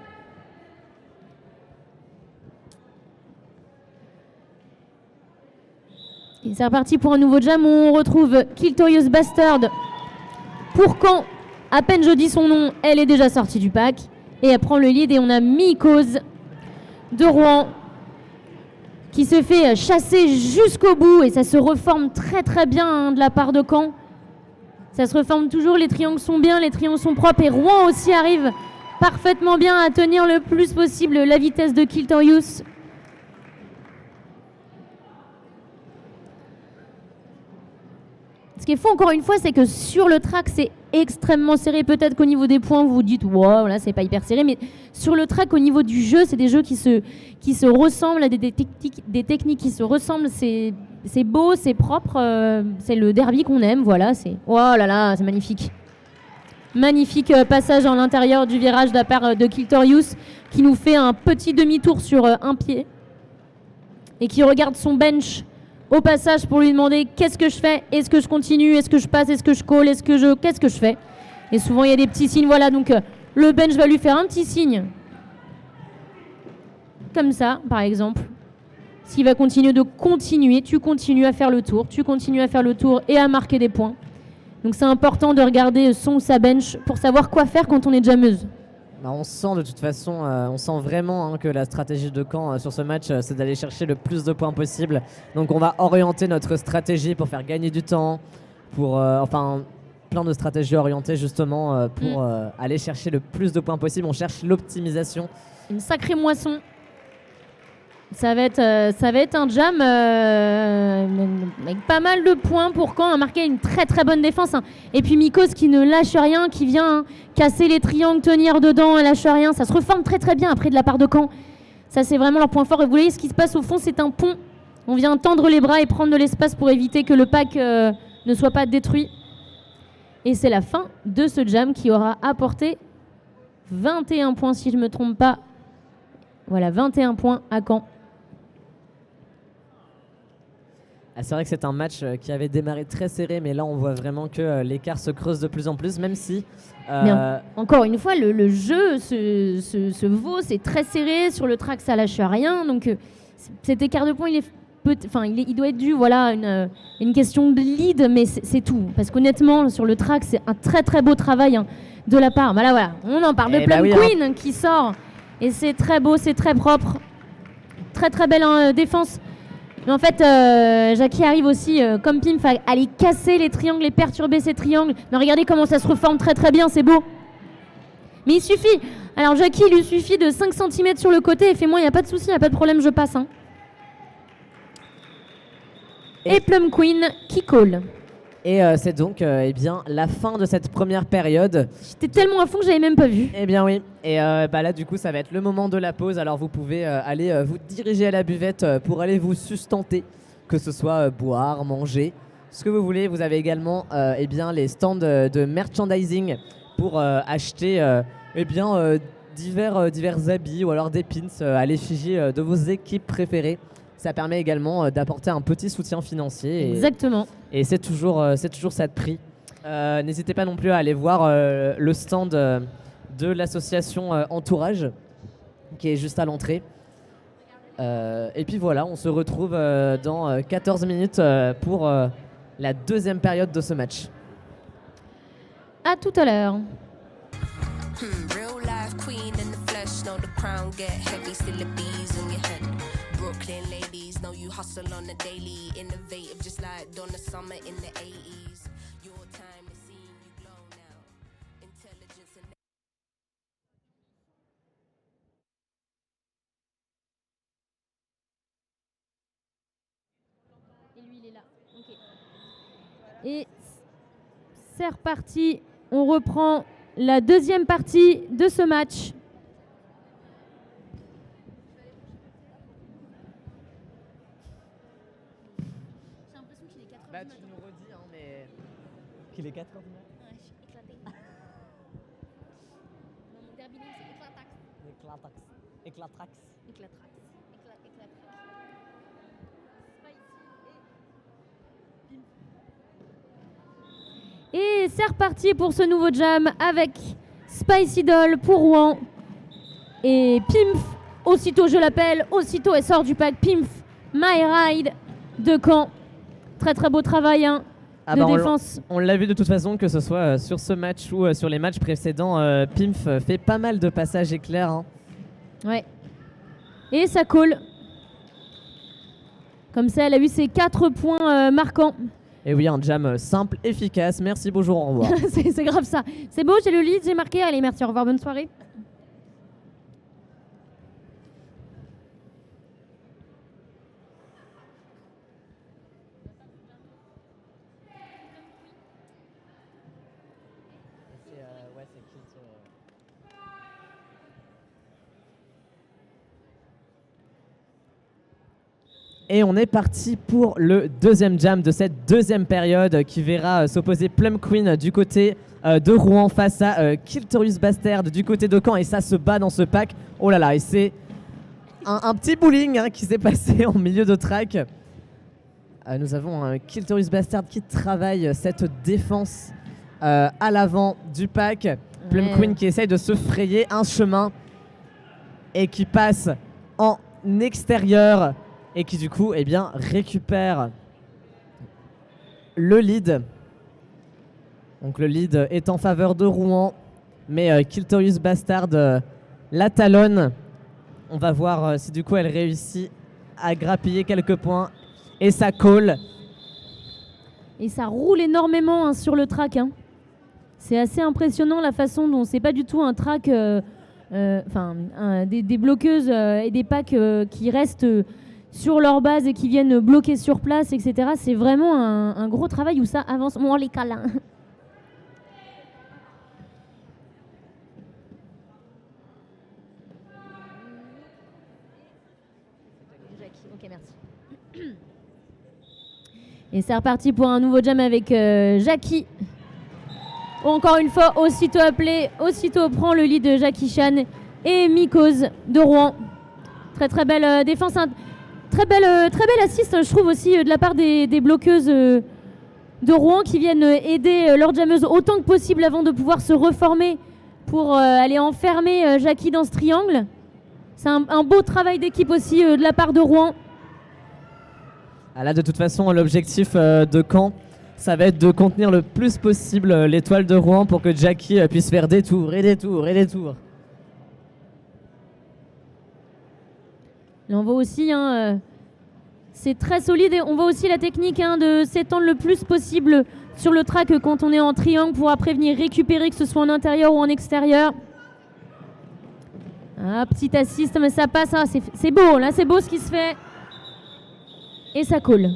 Et c'est reparti pour un nouveau jam où on retrouve Kiltorious Bastard pour Caen. À peine je dis son nom, elle est déjà sortie du pack. Et elle prend le lead et on a Mycose de Rouen qui se fait chasser jusqu'au bout. Et ça se reforme très très bien de la part de Caen. Ça se reforme toujours, les triangles sont bien, les triangles sont propres. Et Rouen aussi arrive parfaitement bien à tenir le plus possible la vitesse de Kiltorious. Ce qui est fou encore une fois, c'est que sur le track, c'est extrêmement serré. Peut-être qu'au niveau des points, vous vous dites, wow, là, c'est pas hyper serré. Mais sur le track, au niveau du jeu, c'est des jeux qui se ressemblent, des techniques qui se ressemblent. C'est c'est beau, c'est propre, c'est le derby qu'on aime, voilà. Oh là là, c'est magnifique. Magnifique passage en l'intérieur du virage de la part de Kiltorius qui nous fait un petit demi-tour sur un pied et qui regarde son bench au passage pour lui demander qu'est-ce que je fais, est-ce que je continue, est-ce que je passe, est-ce que je call, qu'est-ce que je fais. Et souvent il y a des petits signes, voilà, donc le bench va lui faire un petit signe comme ça par exemple. S'il va continuer de continuer, tu continues à faire le tour, et à marquer des points. Donc c'est important de regarder son ou sa bench pour savoir quoi faire quand on est jammeuse. Bah, on sent de toute façon, on sent vraiment que la stratégie de Caen sur ce match, c'est d'aller chercher le plus de points possible. Donc on va orienter notre stratégie pour faire gagner du temps, pour plein de stratégies orientées justement pour aller chercher le plus de points possible. On cherche l'optimisation. Une sacrée moisson. Ça va être un jam avec pas mal de points pour Caen, a marqué une très très bonne défense. Et puis Mikos qui ne lâche rien, qui vient casser les triangles, tenir dedans, elle lâche rien. Ça se reforme très très bien après de la part de Caen. Ça c'est vraiment leur point fort. Et vous voyez ce qui se passe au fond, c'est un pont. On vient tendre les bras et prendre de l'espace pour éviter que le pack ne soit pas détruit. Et c'est la fin de ce jam qui aura apporté 21 points si je ne me trompe pas. Voilà, 21 points à Caen. Ah, c'est vrai que c'est un match qui avait démarré très serré, mais là on voit vraiment que l'écart se creuse de plus en plus, même si... Encore une fois, le jeu se vaut, c'est très serré, sur le track ça lâche rien, donc cet écart de points il doit être dû voilà, une question de lead, mais c'est tout, parce qu'honnêtement sur le track c'est un très très beau travail de la part. Bah là voilà, on en parle de Plum Queen qui sort, et c'est très beau, c'est très propre, très très belle défense. Mais en fait, Jackie arrive aussi, comme Pimf, à aller casser les triangles et perturber ces triangles. Mais regardez comment ça se reforme très très bien, c'est beau. Mais il suffit. Alors Jackie, il lui suffit de 5 cm sur le côté et fais-moi, il n'y a pas de souci, il n'y a pas de problème, je passe. Et Plum Queen qui call. Et c'est donc la fin de cette première période. J'étais tellement à fond que j'avais même pas vu. Eh bien oui, et là du coup ça va être le moment de la pause, alors vous pouvez aller vous diriger à la buvette pour aller vous sustenter, que ce soit boire, manger, ce que vous voulez. Vous avez également les stands de merchandising pour acheter divers habits ou alors des pins à l'effigie de vos équipes préférées. Ça permet également d'apporter un petit soutien financier. Exactement. Et c'est toujours ça de prix. N'hésitez pas non plus à aller voir le stand de l'association Entourage, qui est juste à l'entrée. Et puis voilà, on se retrouve dans 14 minutes pour la deuxième période de ce match. À tout à l'heure. Brooklyn ladies know you hustle on the daily, innovative just like Donna Summer in the 80s. Your time is seeing you glow now. Intelligence and Et lui il est là. Ok. Et c'est reparti. On reprend la deuxième partie de ce match. Bah tu nous redis mais qu'il est 4h du matin. Ouais, je suis éclatée. Mon derby name c'est Éclatax. Éclatrax. Et c'est reparti pour ce nouveau jam avec Spicy Doll pour Rouen et Pimf. Aussitôt je l'appelle, aussitôt elle sort du pack. Pimf, My Ride de Caen. Très très beau travail de défense. On l'a vu de toute façon, que ce soit sur ce match ou sur les matchs précédents, Pimf fait pas mal de passages éclairs. Ouais. Et ça colle. Comme ça, elle a eu ses 4 points marquants. Et oui, un jam simple, efficace. Merci, bonjour, au revoir. c'est grave ça. C'est beau, j'ai le lead, j'ai marqué. Allez, merci, au revoir, bonne soirée. Et on est parti pour le deuxième jam de cette deuxième période qui verra s'opposer Plum Queen du côté de Rouen face à Kiltorius Bastard du côté de Caen. Et ça se bat dans ce pack. Oh là là, et c'est un petit bowling qui s'est passé en milieu de track. Nous avons Kiltorius Bastard qui travaille cette défense à l'avant du pack. Plum Queen qui essaye de se frayer un chemin et qui passe en extérieur et qui du coup eh bien, récupère le lead. Donc le lead est en faveur de Rouen, mais Kiltorius Bastard la talonne. On va voir si du coup elle réussit à grappiller quelques points et ça colle. Et ça roule énormément sur le track. C'est assez impressionnant la façon dont c'est pas du tout un track, des bloqueuses et des packs qui restent sur leur base et qui viennent bloquer sur place, etc. C'est vraiment un gros travail où ça avance. Bon, les câlins. Ok, merci. Et c'est reparti pour un nouveau jam avec Jackie. Encore une fois, aussitôt appelé, aussitôt prend le lead de Jackie Chan et Mikos de Rouen. Très très belle défense, très belle assist, je trouve aussi de la part des bloqueuses de Rouen qui viennent aider leurs jammeuses autant que possible avant de pouvoir se reformer pour aller enfermer Jackie dans ce triangle. C'est un beau travail d'équipe aussi de la part de Rouen. Ah là, de toute façon, l'objectif de Caen, ça va être de contenir le plus possible l'étoile de Rouen pour que Jackie puisse faire des tours et des tours et des tours. Là, on voit aussi, c'est très solide et on voit aussi la technique de s'étendre le plus possible sur le track quand on est en triangle pour après venir récupérer, que ce soit en intérieur ou en extérieur. Ah, petit assist, mais ça passe, c'est beau, là c'est beau ce qui se fait. Et ça colle.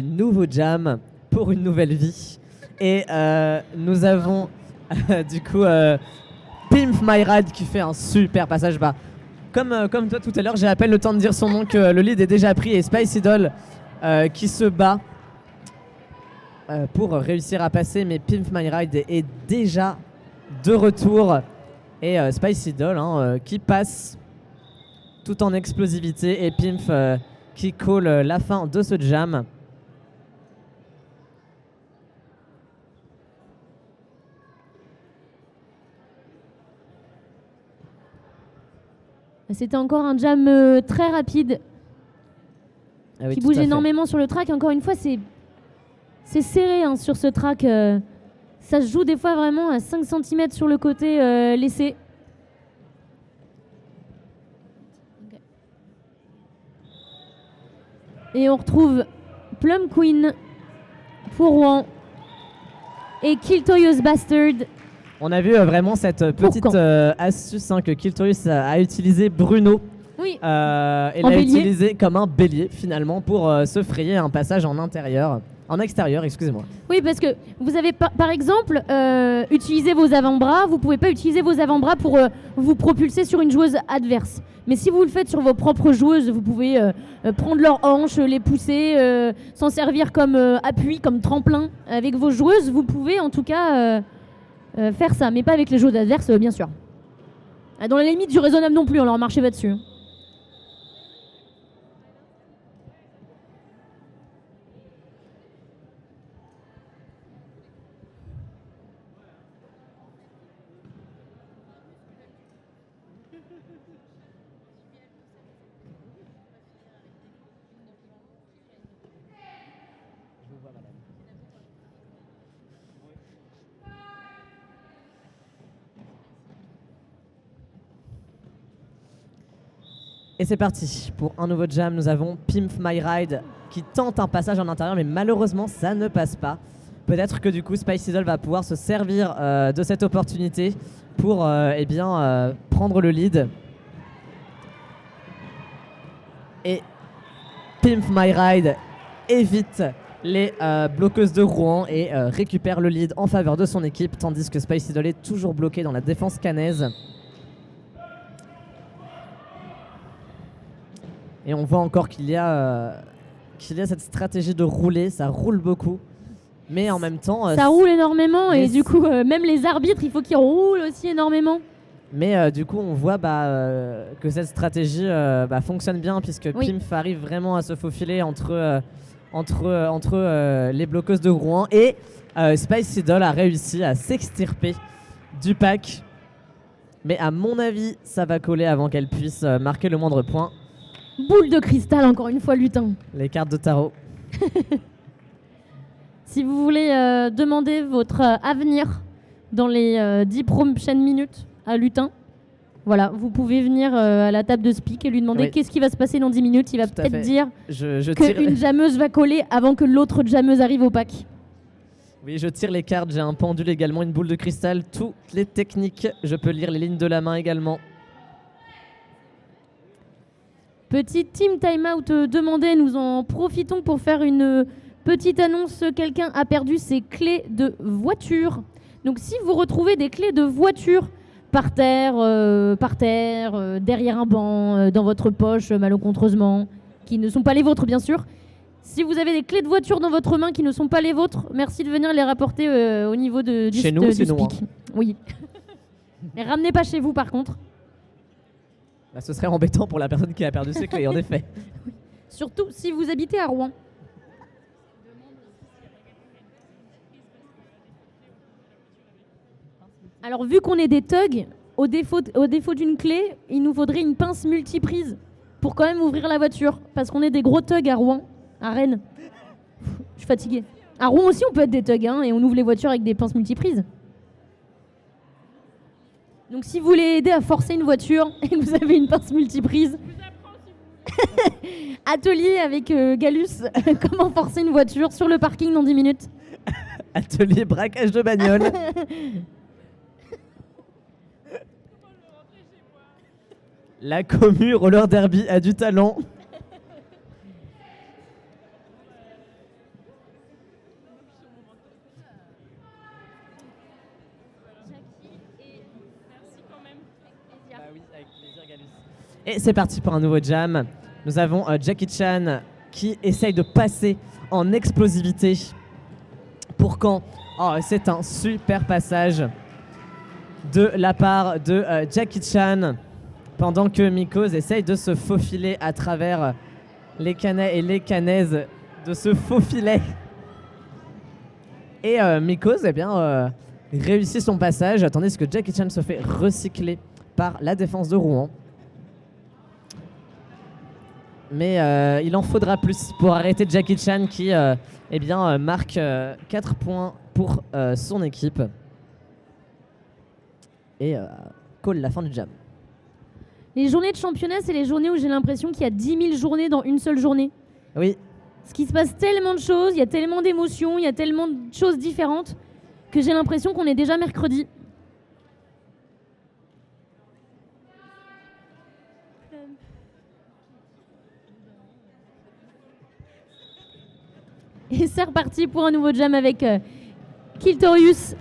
Nouveau jam pour une nouvelle vie. Et nous avons du coup Pimp My Ride qui fait un super passage bas. Comme toi tout à l'heure, j'ai à peine le temps de dire son nom que le lead est déjà pris et Spicy Doll qui se bat pour réussir à passer, mais Pimp My Ride est déjà de retour. Et Spicy Doll qui passe tout en explosivité et Pimp qui call la fin de ce jam. C'était encore un jam très rapide qui bouge énormément sur le track. Encore une fois, c'est serré sur ce track. Ça se joue des fois vraiment à 5 cm sur le côté laissé. Okay. Et on retrouve Plum Queen pour Rouen et Kiltorius Bastard. On a vu vraiment cette petite astuce que Kiltorius a utilisé Bruno. Oui. Et l'a utilisé comme un bélier finalement pour se frayer un passage en extérieur, excusez-moi. Oui, parce que vous avez par exemple utilisé vos avant-bras, vous pouvez pas utiliser vos avant-bras pour vous propulser sur une joueuse adverse. Mais si vous le faites sur vos propres joueuses, vous pouvez prendre leurs hanches, les pousser, s'en servir comme appui, comme tremplin. Avec vos joueuses, vous pouvez en tout cas faire ça, mais pas avec les joueuses adverses, bien sûr. Dans la limite du raisonnable non plus, on leur marchez pas dessus. Et c'est parti pour un nouveau jam. Nous avons Pimp My Ride qui tente un passage en intérieur, mais malheureusement, ça ne passe pas. Peut-être que du coup, Spice Idol va pouvoir se servir de cette opportunité pour prendre le lead. Et Pimp My Ride évite les bloqueuses de Rouen et récupère le lead en faveur de son équipe, tandis que Spice Idol est toujours bloqué dans la défense cannaise. Et on voit encore qu'il y a cette stratégie de rouler, ça roule beaucoup. Mais en même temps... ça roule énormément et mais du coup, même les arbitres, il faut qu'ils roulent aussi énormément. Mais du coup, on voit que cette stratégie fonctionne bien puisque Pimp arrive vraiment à se faufiler entre les bloqueuses de Rouen. Et Spice Idol a réussi à s'extirper du pack. Mais à mon avis, ça va coller avant qu'elle puisse marquer le moindre point. Boule de cristal, encore une fois, lutin. Les cartes de tarot. Si vous voulez demander votre avenir dans les 10 prochaines minutes à lutin, voilà, vous pouvez venir à la table de speak et lui demander qu'est-ce qui va se passer dans 10 minutes. Il va peut-être dire qu'une jammeuse va coller avant que l'autre jammeuse arrive au pack. Oui, je tire les cartes, j'ai un pendule également, une boule de cristal, toutes les techniques. Je peux lire les lignes de la main également. Petit team timeout demandé, nous en profitons pour faire une petite annonce. Quelqu'un a perdu ses clés de voiture. Donc si vous retrouvez des clés de voiture par terre, derrière un banc, dans votre poche malencontreusement, qui ne sont pas les vôtres bien sûr. Si vous avez des clés de voiture dans votre main qui ne sont pas les vôtres, merci de venir les rapporter au niveau du chez nous, du sinon, speak. Oui. Mais ramenez pas chez vous par contre. Ce serait embêtant pour la personne qui a perdu ses clés, en effet. Surtout si vous habitez à Rouen. Alors vu qu'on est des thugs, au défaut d'une clé, il nous faudrait une pince multiprise pour quand même ouvrir la voiture. Parce qu'on est des gros thugs à Rouen, à Rennes. Je suis fatiguée. À Rouen aussi on peut être des thugs et on ouvre les voitures avec des pinces multiprises. Donc si vous voulez aider à forcer une voiture et que vous avez une pince multiprise, atelier avec Galus, comment forcer une voiture sur le parking dans 10 minutes. Atelier braquage de bagnole. La commu roller derby a du talent. Et c'est parti pour un nouveau jam. Nous avons Jackie Chan qui essaye de passer en explosivité. Pour quand c'est un super passage de la part de Jackie Chan. Pendant que Mikos essaye de se faufiler à travers les canets et les canaises de ce faufilet. Et Mikos réussit son passage, tandis que Jackie Chan se fait recycler par la défense de Rouen. Mais il en faudra plus pour arrêter Jackie Chan qui marque 4 points pour son équipe. Et call la fin du jam. Les journées de championnat, c'est les journées où j'ai l'impression qu'il y a 10 000 journées dans une seule journée. Oui. Parce qu'il se passe tellement de choses, il y a tellement d'émotions, il y a tellement de choses différentes que j'ai l'impression qu'on est déjà mercredi. Et c'est reparti pour un nouveau jam avec Kiltorius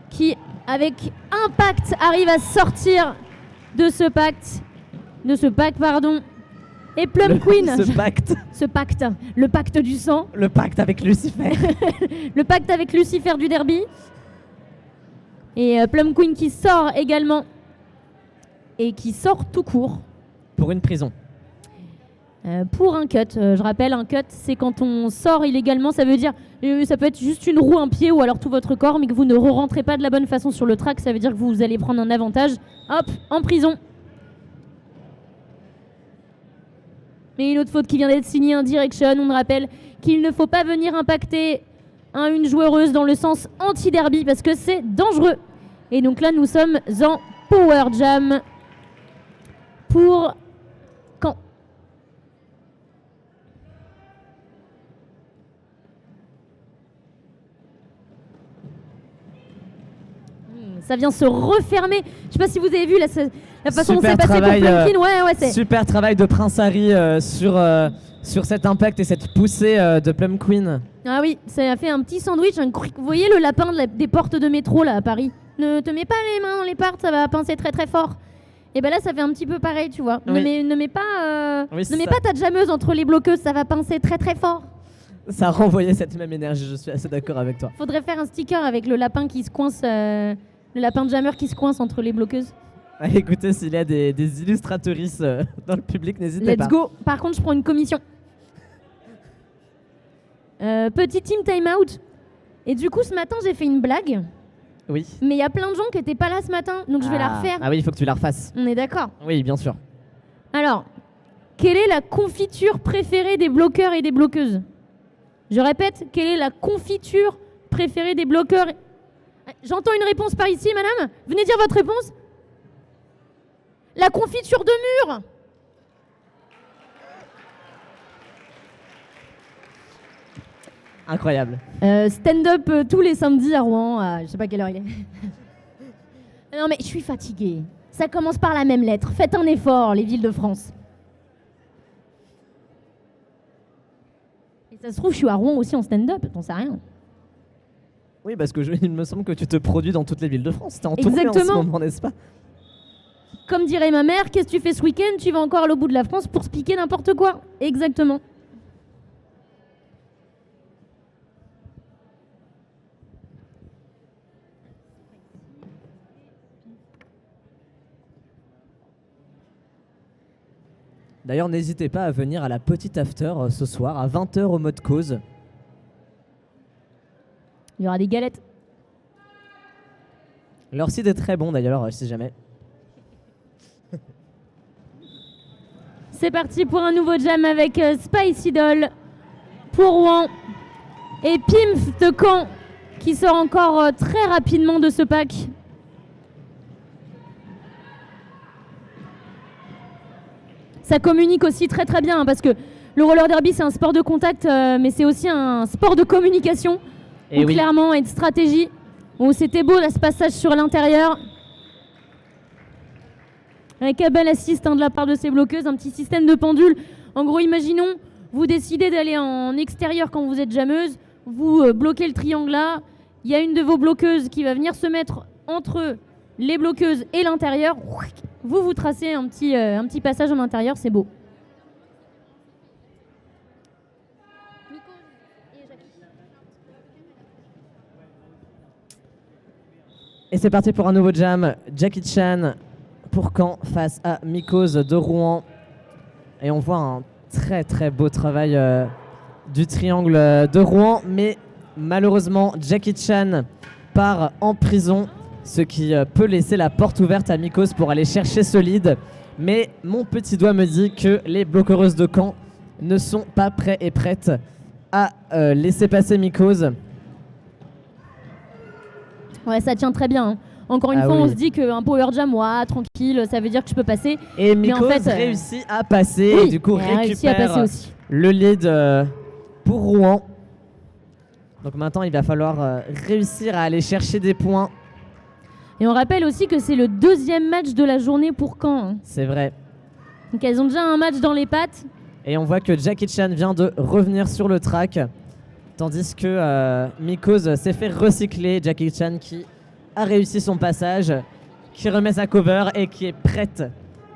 qui, avec impact, arrive à sortir de ce pack, et Plum Queen. Ce pacte. Le pacte du sang. Le pacte avec Lucifer. Le pacte avec Lucifer du derby. Et Plum Queen qui sort également. Et qui sort tout court. Pour une prison. Pour un cut. Je rappelle, un cut, c'est quand on sort illégalement. Ça veut dire, ça peut être juste une roue, un pied ou alors tout votre corps, mais que vous ne rentrez pas de la bonne façon sur le track. Ça veut dire que vous allez prendre un avantage. Hop, en prison. Mais une autre faute qui vient d'être signée, un direction. On rappelle qu'il ne faut pas venir impacter une joueuse dans le sens anti-derby parce que c'est dangereux. Et donc là, nous sommes en Power Jam pour Caen. Ça vient se refermer. Je sais pas si vous avez vu la façon dont Super c'est passé pour travail, Plum Queen. Ouais, c'est... Super travail de Prince Harry sur cet impact et cette poussée de Plum Queen. Ah oui, ça a fait un petit sandwich. Vous voyez le lapin des portes de métro là à Paris? Ne te mets pas les mains dans les portes, ça va pincer très très fort. Et ben là, ça fait un petit peu pareil, tu vois. Oui. Ne mets pas, Oui, ne mets pas ta jammeuse entre les bloqueuses, ça va pincer très très fort. Ça renvoyait cette même énergie, je suis assez d'accord avec toi. Faudrait faire un sticker avec le lapin qui se coince, le lapin de jammer qui se coince entre les bloqueuses. Ah, écoutez, s'il y a des illustratrices dans le public, n'hésitez pas. Let's go. Par contre, je prends une commission. Petit team time out. Et du coup, ce matin, j'ai fait une blague. Oui. Mais il y a plein de gens qui n'étaient pas là ce matin, donc je vais la refaire. Ah oui, il faut que tu la refasses. On est d'accord. Oui, bien sûr. Alors, quelle est la confiture préférée des bloqueurs et des bloqueuses? Je répète, quelle est la confiture préférée des bloqueurs? J'entends une réponse par ici, madame. Venez dire votre réponse. La confiture de mûre. Incroyable. Stand-up tous les samedis à Rouen, je sais pas quelle heure il est. Non mais je suis fatiguée. Ça commence par la même lettre. Faites un effort, les villes de France. Et ça se trouve, je suis à Rouen aussi en stand-up, t'en sais rien. Oui, parce que il me semble que tu te produis dans toutes les villes de France. T'es en tournée en ce Exactement. moment, n'est-ce pas? Comme dirait ma mère, qu'est-ce que tu fais ce week-end? Tu vas encore à l'autre bout de la France pour se piquer n'importe quoi. Exactement. D'ailleurs, n'hésitez pas à venir à la petite after ce soir à 20h au mode cause. Il y aura des galettes. Leur site est très bon d'ailleurs, si jamais. C'est parti pour un nouveau jam avec Spicy Doll pour Rouen et Pimf de Caen qui sort encore très rapidement de ce pack. Ça communique aussi très très bien hein, parce que le roller derby c'est un sport de contact mais c'est aussi un sport de communication Et oui. clairement et de stratégie. Bon, c'était beau là, ce passage sur l'intérieur. Avec un bel assist de la part de ces bloqueuses, un petit système de pendule. En gros, imaginons, vous décidez d'aller en extérieur quand vous êtes jammeuse, vous bloquez le triangle là, il y a une de vos bloqueuses qui va venir se mettre entre les bloqueuses et l'intérieur. Vous tracez un petit passage en intérieur, c'est beau. Et c'est parti pour un nouveau jam. Jackie Chan pour Caen face à Mikos de Rouen. Et on voit un très très beau travail du triangle de Rouen. Mais malheureusement, Jackie Chan part en prison. Ce qui peut laisser la porte ouverte à Mikos pour aller chercher ce lead. Mais mon petit doigt me dit que les bloqueuses de Caen ne sont pas prêts et prêtes à laisser passer Mikos. Ouais, ça tient très bien. Hein. Encore une fois, oui. on se dit qu'un power jam, tranquille, ça veut dire que je peux passer. Et Mais Mikos en fait, réussit à passer oui, et du coup elle a réussi à récupère passer aussi. le lead pour Rouen. Donc maintenant, il va falloir réussir à aller chercher des points. Et on rappelle aussi que c'est le deuxième match de la journée pour Caen. Hein. C'est vrai. Donc elles ont déjà un match dans les pattes. Et on voit que Jackie Chan vient de revenir sur le track. Tandis que Mikos s'est fait recycler. Jackie Chan qui a réussi son passage, qui remet sa cover et qui est prête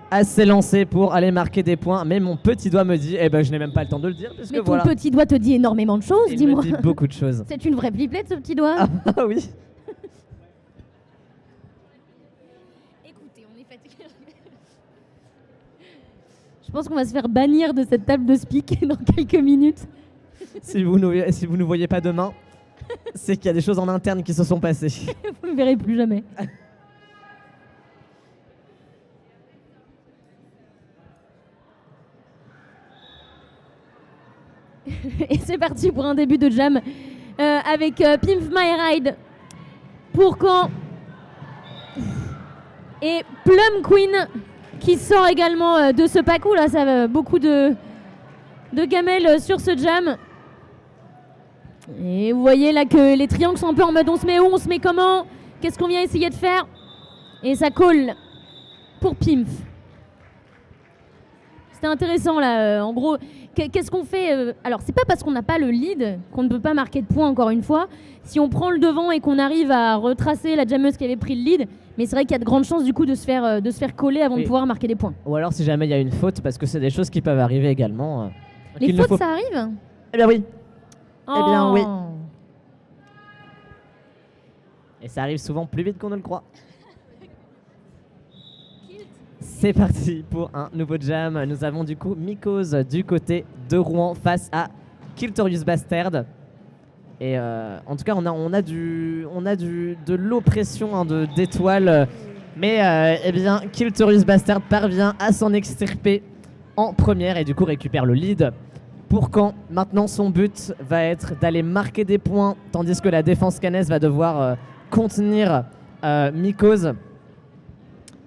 à s'élancer pour aller marquer des points. Mais mon petit doigt me dit, je n'ai même pas le temps de le dire. Parce Mais que ton voilà, petit doigt te dit énormément de choses, il dis-moi. me dit beaucoup de choses. C'est une vraie pipelette, ce petit doigt. Ah oui. Écoutez, on est fatigué. Je pense qu'on va se faire bannir de cette table de speak dans quelques minutes. Si vous ne voyez pas demain, c'est qu'il y a des choses en interne qui se sont passées. Vous ne me verrez plus jamais. Et c'est parti pour un début de jam avec Pimp My Ride pour Caen et Plum Queen qui sort également de ce pack. Là, ça va beaucoup de gamelles sur ce jam. Et vous voyez là que les triangles sont un peu en mode on se met où, on se met comment. Qu'est-ce qu'on vient essayer de faire? Et ça colle pour Pimpf. C'était intéressant là. En gros, qu'est-ce qu'on fait? Alors, c'est pas parce qu'on n'a pas le lead qu'on ne peut pas marquer de points, encore une fois. Si on prend le devant et qu'on arrive à retracer la jammeuse qui avait pris le lead, mais c'est vrai qu'il y a de grandes chances du coup de se faire coller avant de pouvoir marquer des points. Ou alors si jamais il y a une faute, parce que c'est des choses qui peuvent arriver également. Les fautes, ça arrive? Eh bien oui. Oh. Eh bien oui. Et ça arrive souvent plus vite qu'on ne le croit. C'est parti pour un nouveau jam. Nous avons du coup Mycose du côté de Rouen face à Kiltorius Bastard. Et en tout cas, on a de l'oppression hein, d'étoiles. Mais eh bien, Kiltorius Bastard parvient à s'en extirper en première et du coup récupère le lead. Pour Caen, maintenant son but va être d'aller marquer des points, tandis que la défense cannaise va devoir contenir Mycose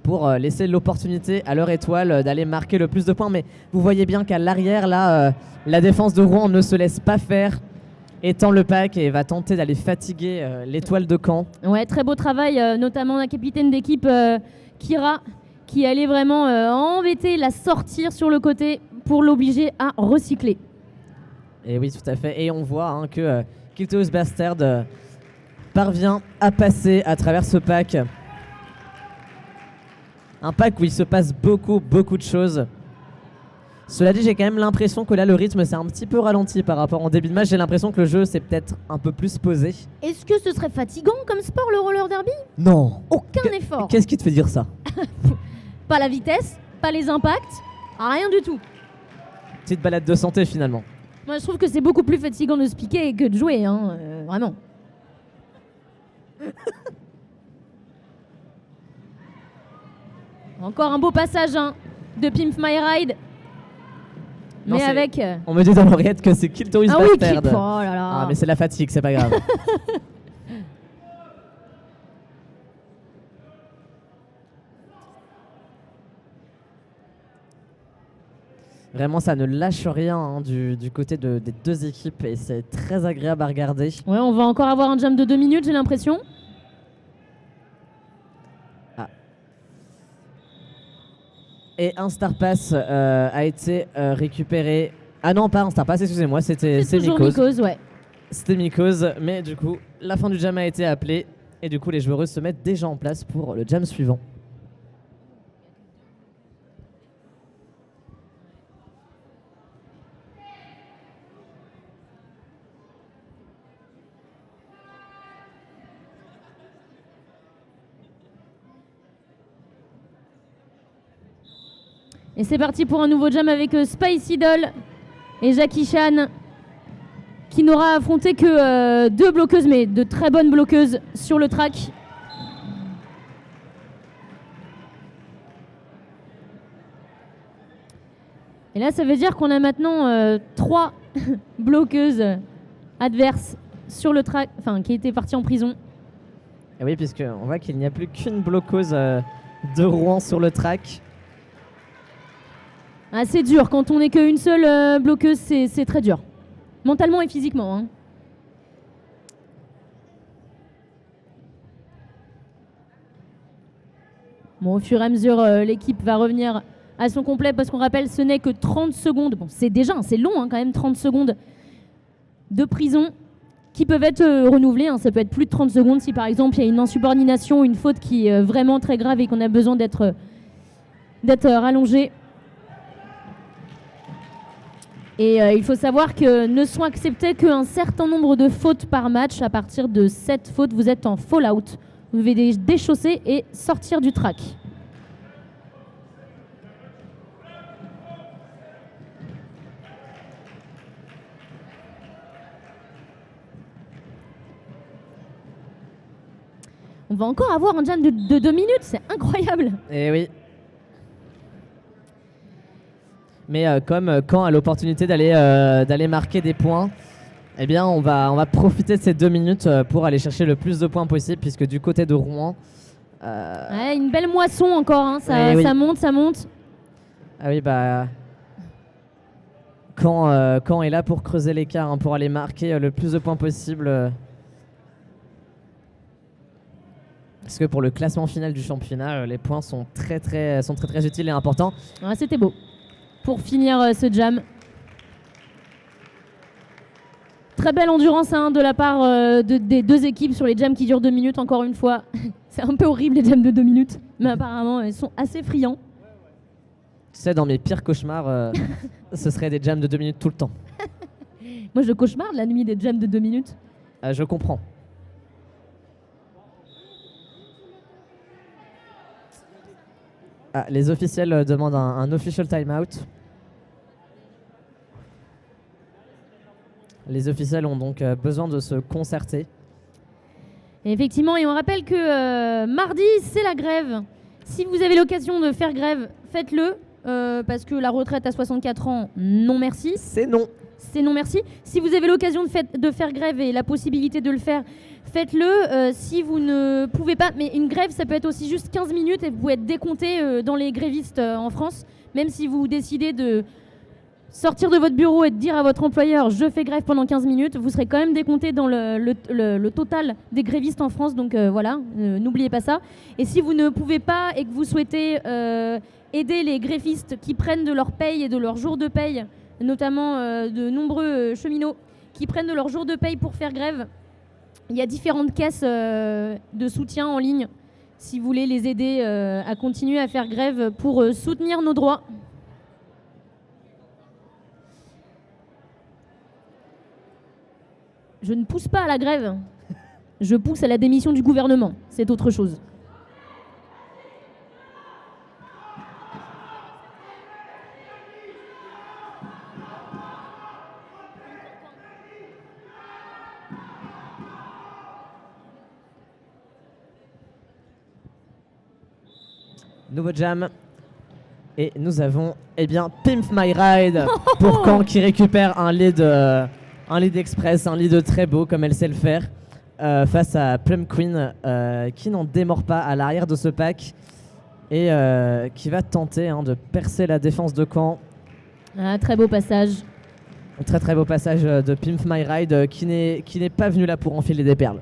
pour laisser l'opportunité à leur étoile d'aller marquer le plus de points. Mais vous voyez bien qu'à l'arrière, là, la défense de Rouen ne se laisse pas faire, étend le pack et va tenter d'aller fatiguer l'étoile de Caen. Ouais, très beau travail, notamment la capitaine d'équipe Kira, qui allait vraiment embêter, la sortir sur le côté pour l'obliger à recycler. Et oui, tout à fait. Et on voit hein, que Kiltorius Bastard parvient à passer à travers ce pack. Un pack où il se passe beaucoup de choses. Cela dit, j'ai quand même l'impression que là, le rythme s'est un petit peu ralenti par rapport au début de match. J'ai l'impression que le jeu s'est peut-être un peu plus posé. Est-ce que ce serait fatigant comme sport, le roller derby? Non. Aucun effort. Qu'est-ce qui te fait dire ça? Pas la vitesse, pas les impacts, rien du tout. Petite balade de santé finalement. Moi, je trouve que c'est beaucoup plus fatigant de se piquer que de jouer, hein, vraiment. Encore un beau passage hein, de Pimp My Ride. Non, mais avec... On me dit dans l'oreillette que c'est Kiltorius Bastard. Oui, oh là là. Ah, mais c'est la fatigue, c'est pas grave. Vraiment, ça ne lâche rien hein, du côté des deux équipes et c'est très agréable à regarder. Ouais, on va encore avoir un jump de 2 minutes, j'ai l'impression. Ah. Et un Star Pass a été récupéré. Ah non, pas un Star Pass, excusez-moi, c'est toujours Mycose, ouais. C'était Mycose, mais du coup, la fin du jam a été appelée et du coup, les joueuses se mettent déjà en place pour le jam suivant. Et c'est parti pour un nouveau jam avec Spice Idol et Jackie Chan, qui n'aura affronté que 2 bloqueuses, mais de très bonnes bloqueuses sur le track. Et là, ça veut dire qu'on a maintenant 3 bloqueuses adverses sur le track, enfin qui étaient parties en prison. Et oui, puisqu'on voit qu'il n'y a plus qu'une bloqueuse de Rouen sur le track. Ah, c'est dur, quand on n'est qu'une seule bloqueuse, c'est très dur. Mentalement et physiquement. Hein. Bon, au fur et à mesure, l'équipe va revenir à son complet parce qu'on rappelle, ce n'est que 30 secondes. Bon, c'est long hein, quand même, 30 secondes de prison qui peuvent être renouvelées. Hein. Ça peut être plus de 30 secondes si par exemple il y a une insubordination, une faute qui est vraiment très grave et qu'on a besoin d'être rallongé. Et il faut savoir que ne sont acceptées qu'un certain nombre de fautes par match. À partir de 7 fautes, vous êtes en fall out. Vous devez déchausser et sortir du track. On va encore avoir un jam de 2 minutes, c'est incroyable. Et oui. Mais comme Caen a l'opportunité d'aller marquer des points, eh bien on va profiter de ces 2 minutes pour aller chercher le plus de points possible, puisque du côté de Rouen... Ouais, une belle moisson encore, hein. Ça, oui. ça monte, ça monte. Ah oui, bah... Caen est là pour creuser l'écart, hein, pour aller marquer le plus de points possible. Parce que pour le classement final du championnat, les points sont très utiles et importants. Ah, c'était beau. Pour finir ce jam. Très belle endurance de la part des deux équipes sur les jams qui durent 2 minutes, encore une fois. C'est un peu horrible les jams de 2 minutes, mais apparemment ils sont assez friands. Tu sais, dans mes pires cauchemars, ce serait des jams de 2 minutes tout le temps. Moi je cauchemarde la nuit des jams de 2 minutes. Je comprends. Ah, les officiels demandent un official timeout. Les officiels ont donc besoin de se concerter. Et effectivement, et on rappelle que mardi, c'est la grève. Si vous avez l'occasion de faire grève, faites-le. Parce que la retraite à 64 ans, non merci. C'est non. C'est non merci. Si vous avez l'occasion de faire grève et la possibilité de le faire, faites-le. Si vous ne pouvez pas, mais une grève, ça peut être aussi juste 15 minutes et vous pouvez être décompté dans les grévistes en France. Même si vous décidez de sortir de votre bureau et de dire à votre employeur « je fais grève pendant 15 minutes », vous serez quand même décompté dans le total des grévistes en France. Donc voilà, n'oubliez pas ça. Et si vous ne pouvez pas et que vous souhaitez aider les grévistes qui prennent de leur paye et de leur jour de paye, notamment de nombreux cheminots qui prennent de leur jour de paye pour faire grève, il y a différentes caisses de soutien en ligne si vous voulez les aider à continuer à faire grève pour soutenir nos droits. Je ne pousse pas à la grève, je pousse à la démission du gouvernement, c'est autre chose. Nouveau jam. Et nous avons Pimp My Ride pour Caen qui récupère un lead express, un lead très beau comme elle sait le faire face à Plum Queen qui n'en démord pas à l'arrière de ce pack et qui va tenter de percer la défense de Caen. Ah, très beau passage. Très beau passage de Pimp My Ride qui n'est pas venu là pour enfiler des perles.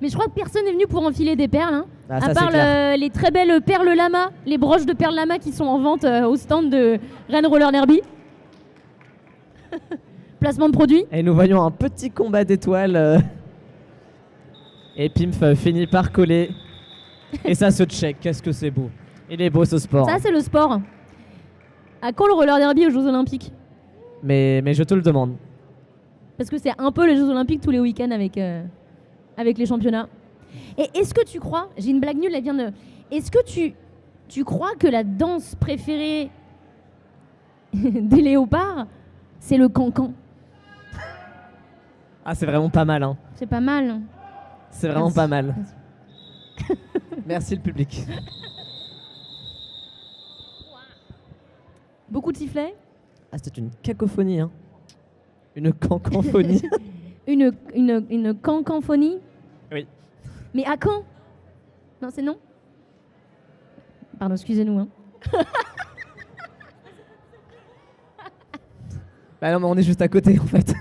Mais je crois que personne n'est venu pour enfiler des perles. Ah, à part les très belles perles lama, les broches de perles lama qui sont en vente au stand de Rennes Roller Derby. Placement de produit. Et nous voyons un petit combat d'étoiles. Et Pimp finit par coller. Et ça se check. Qu'est-ce que c'est beau. Il est beau ce sport. Ça, c'est le sport. À quand le roller derby aux Jeux Olympiques? Mais je te le demande. Parce que c'est un peu les Jeux Olympiques tous les week-ends avec les championnats. Et est-ce que tu crois, j'ai une blague nulle, elle vient de... Est-ce que tu crois que la danse préférée des léopards, c'est le cancan? Ah, c'est vraiment pas mal. C'est pas mal. C'est vraiment pas mal. Merci le public. Beaucoup de sifflets. Ah, c'était une cacophonie. Une cancophonie. Une cancophonie. Oui. Mais à quand? Non, c'est non? Pardon, excusez-nous. Bah non, mais on est juste à côté en fait.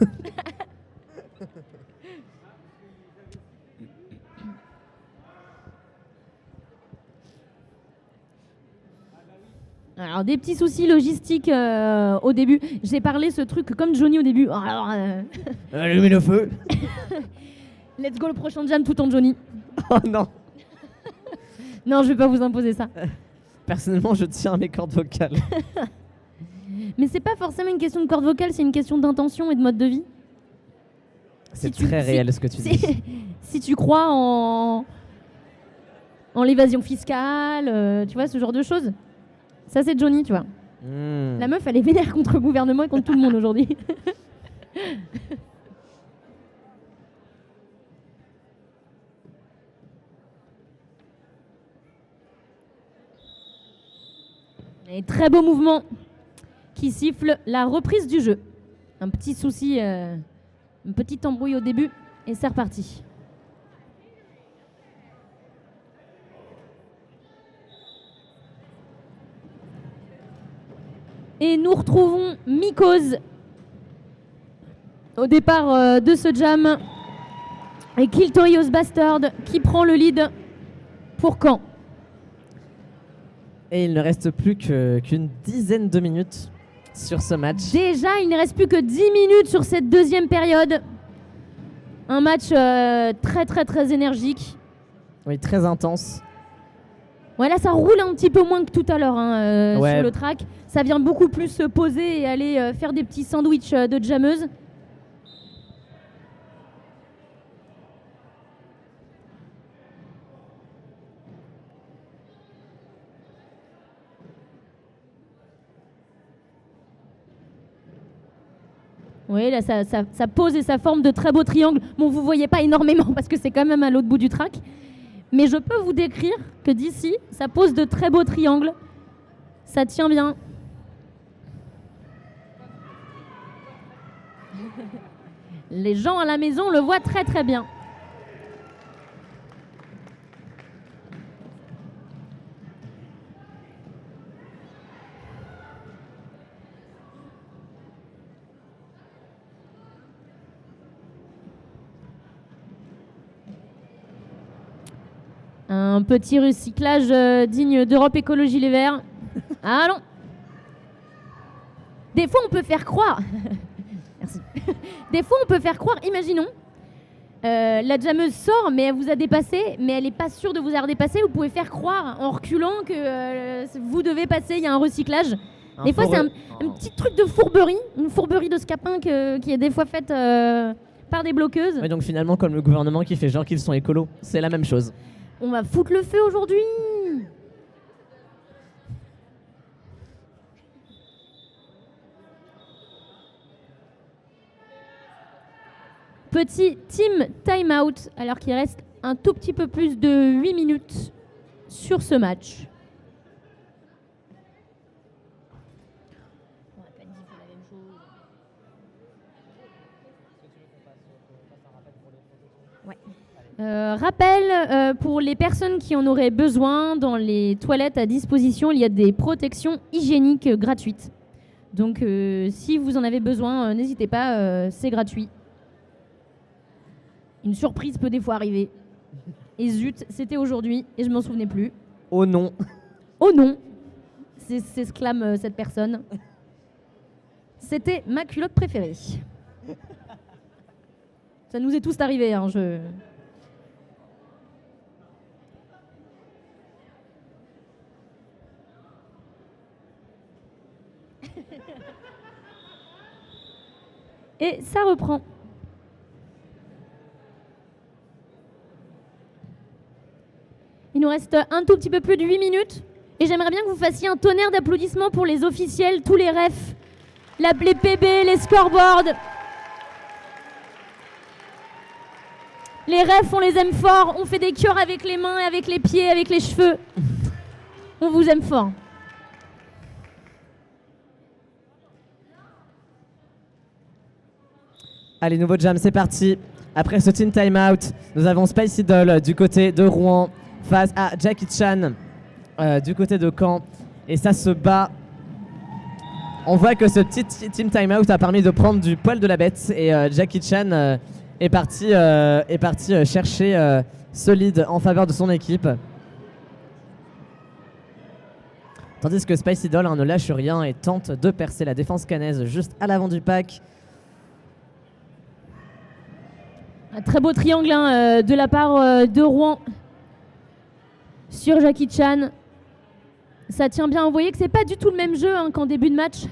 Alors, des petits soucis logistiques au début. J'ai parlé ce truc comme Johnny au début. Alors, allumez le feu. Let's go le prochain jam tout en Johnny. Oh non. Non, je vais pas vous imposer ça. Personnellement, je tiens à mes cordes vocales. Mais c'est pas forcément une question de cordes vocales, c'est une question d'intention et de mode de vie. C'est très réel ce que tu dis. Si tu crois en l'évasion fiscale, tu vois, ce genre de choses. Ça, c'est Johnny, tu vois. La meuf, elle est vénère contre le gouvernement et contre tout le monde aujourd'hui. Et très beau mouvement qui siffle la reprise du jeu. Un petit souci, une petite embrouille au début et c'est reparti. Et nous retrouvons Mycose au départ de ce jam et Kiltorios Bastard qui prend le lead pour Caen. Et il ne reste plus qu'une dizaine de minutes sur ce match. Déjà, il ne reste plus que 10 minutes sur cette deuxième période. Un match très très très énergique. Oui, très intense. Voilà, ça roule un petit peu moins que tout à l'heure Ouais. sur le track. Ça vient beaucoup plus se poser et aller faire des petits sandwichs de jammeuse. Oui, là, ça pose et ça forme de très beaux triangles. Bon, vous ne voyez pas énormément parce que c'est quand même à l'autre bout du track. Mais je peux vous décrire que d'ici, ça pose de très beaux triangles. Ça tient bien. Les gens à la maison le voient très très bien. Un petit recyclage digne d'Europe Écologie Les Verts. Allons. Des fois, on peut faire croire. Merci. Des fois, on peut faire croire, imaginons, la jammeuse sort, mais elle vous a dépassé, mais elle n'est pas sûre de vous avoir dépassé. Vous pouvez faire croire, en reculant, que vous devez passer, il y a un recyclage. Des fois, c'est un petit truc de fourberie, une fourberie de scapin qui est des fois faite par des bloqueuses. Ouais, donc finalement, comme le gouvernement qui fait genre qu'ils sont écolos, c'est la même chose. On va foutre le feu aujourd'hui. Petit team time-out, alors qu'il reste un tout petit peu plus de 8 minutes sur ce match. Rappel pour les personnes qui en auraient besoin, dans les toilettes à disposition, il y a des protections hygiéniques gratuites. Donc si vous en avez besoin, n'hésitez pas, c'est gratuit. Une surprise peut des fois arriver. Et zut, c'était aujourd'hui et je m'en souvenais plus. Oh non. Oh non, s'exclame cette personne. C'était ma culotte préférée. Ça nous est tous arrivé, hein, Et ça reprend. Il nous reste un tout petit peu plus de 8 minutes. Et j'aimerais bien que vous fassiez un tonnerre d'applaudissements pour les officiels, tous les refs, les PB, les scoreboards. Les refs, on les aime fort. On fait des cœurs avec les mains, avec les pieds, avec les cheveux. On vous aime fort. Allez, nouveau jam, c'est parti. Après ce team timeout, nous avons Spicy Doll du côté de Rouen face à Jackie Chan du côté de Caen. Et ça se bat. On voit que ce petit team timeout a permis de prendre du poil de la bête. Et Jackie Chan est parti chercher ce lead en faveur de son équipe. Tandis que Spicy Doll ne lâche rien et tente de percer la défense cannaise juste à l'avant du pack. Un très beau triangle de la part de Rouen sur Jackie Chan. Ça tient bien. Vous voyez que c'est pas du tout le même jeu qu'en début de match.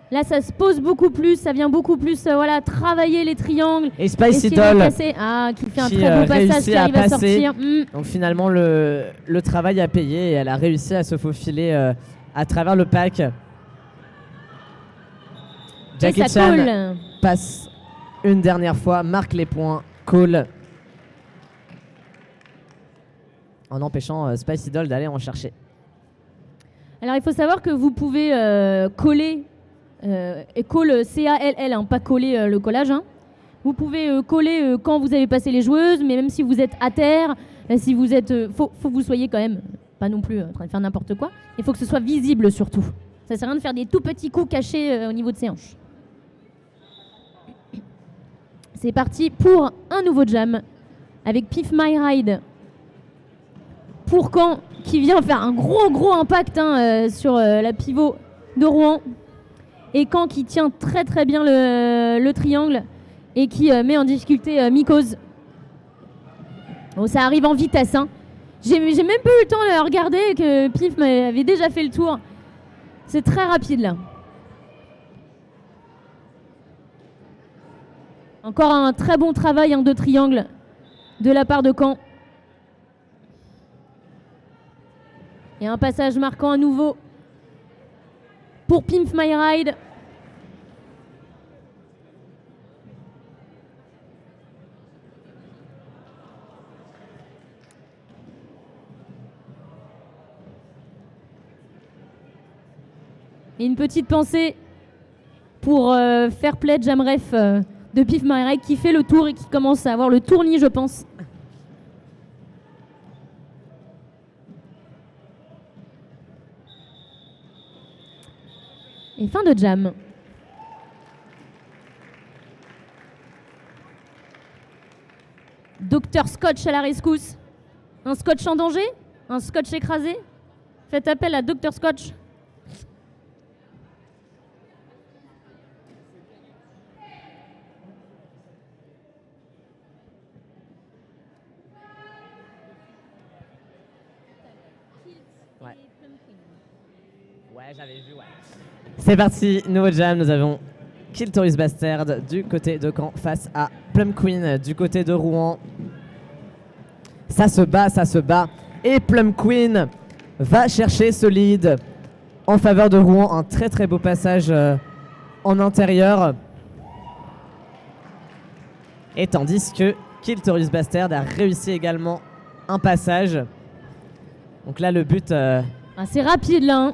Là, ça se pose beaucoup plus. Ça vient beaucoup plus travailler les triangles. Et Spicy Doll qui fait un très beau passage, qui arrive à sortir. Donc finalement, le travail a payé et elle a réussi à se faufiler à travers le pack. Jackie Chan passe une dernière fois, marque les points, call. En empêchant Spicy Doll d'aller en chercher. Alors il faut savoir que vous pouvez coller, et call C-A-L-L, pas coller le collage. Vous pouvez coller quand vous avez passé les joueuses, mais même si vous êtes à terre, si vous êtes, faut que vous soyez quand même pas non plus en train de faire n'importe quoi. Il faut que ce soit visible surtout. Ça sert à rien de faire des tout petits coups cachés au niveau de ses hanches. C'est parti pour un nouveau jam avec Pif My Ride pour Caen qui vient faire un gros impact sur la pivot de Rouen. Et Caen qui tient très bien le triangle et qui met en difficulté Mycose. Bon, ça arrive en vitesse. Hein. J'ai même pas eu le temps de regarder que Pif avait déjà fait le tour. C'est très rapide là. Encore un très bon travail de triangle de la part de Caen. Et un passage marquant à nouveau pour Pimp My Ride. Et une petite pensée pour Fair Play Jamref de Pimp My Ride qui fait le tour et qui commence à avoir le tournis, je pense. Et fin de jam. Docteur Scotch à la rescousse. Un scotch en danger? Un scotch écrasé? Faites appel à Docteur Scotch. Ouais, j'avais vu, ouais. C'est parti, nouveau jam, nous avons Kill Tourist Bastard du côté de Caen face à Plum Queen du côté de Rouen. Ça se bat. Et Plum Queen va chercher ce lead en faveur de Rouen. Un très beau passage en intérieur. Et tandis que Kill Tourist Bastard a réussi également un passage. Donc là, le but... c'est rapide là. Hein.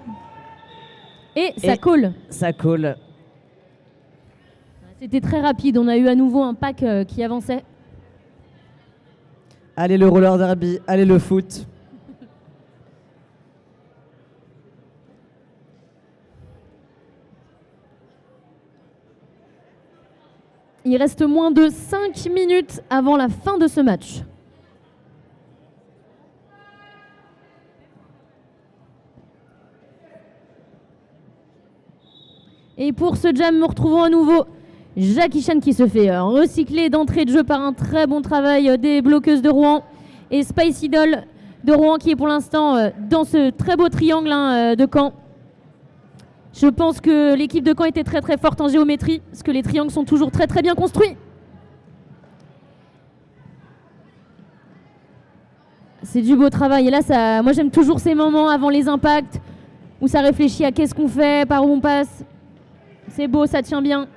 Et ça colle. Ça colle. C'était très rapide. On a eu à nouveau un pack qui avançait. Allez le roller derby, allez le foot. Il reste moins de 5 minutes avant la fin de ce match. Et pour ce jam, nous retrouvons à nouveau Jackie Chan qui se fait recycler d'entrée de jeu par un très bon travail des bloqueuses de Rouen. Et Spicy Doll de Rouen qui est pour l'instant dans ce très beau triangle de Caen. Je pense que l'équipe de Caen était très forte en géométrie parce que les triangles sont toujours très bien construits. C'est du beau travail. Et là, moi j'aime toujours ces moments avant les impacts où ça réfléchit à qu'est-ce qu'on fait, par où on passe. C'est beau, ça tient bien.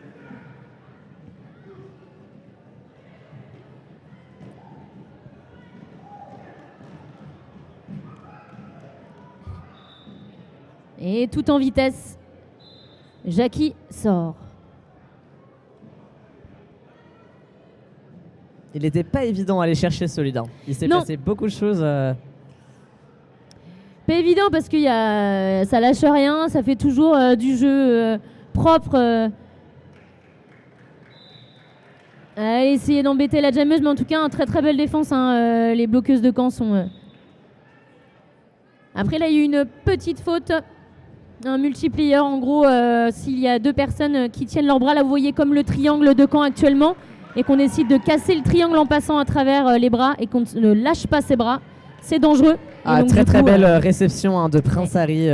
Et tout en vitesse, Jackie sort. Il n'était pas évident à aller chercher ce lead. Il s'est passé beaucoup de choses. Pas évident parce que ça lâche rien, ça fait toujours du jeu propre. Essayer d'embêter la jammeuse, mais en tout cas, une très belle défense. Les bloqueuses de Caen sont... Après, là, il y a eu une petite faute. Un multiplier, en gros, s'il y a deux personnes qui tiennent leurs bras, là, vous voyez comme le triangle de Caen actuellement, et qu'on décide de casser le triangle en passant à travers les bras, et qu'on ne lâche pas ses bras, c'est dangereux. Donc, très belle réception de Prince Harry.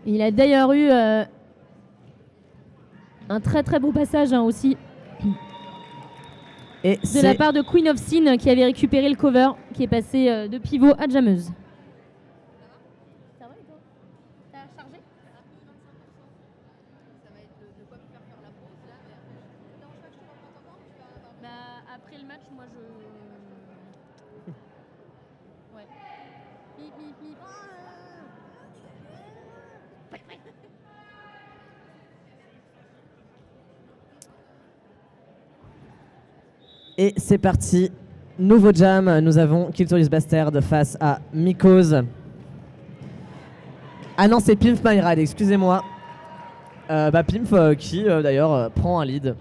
Il a d'ailleurs eu un très beau passage aussi et de la part de Queen of Sin qui avait récupéré le cover, qui est passé de pivot à jammeuse. Ça va, toi ? T'as chargé ? Ça va être de quoi faire la pause là. Ça dérange pas que je te reprends encore ? Après le match, moi je... Ouais. Mip. Et c'est parti, nouveau jam, nous avons Kill Tourist Bastard face à Mycose. Ah non, c'est Pimp My Ride, excusez-moi. Pimp qui d'ailleurs prend un lead.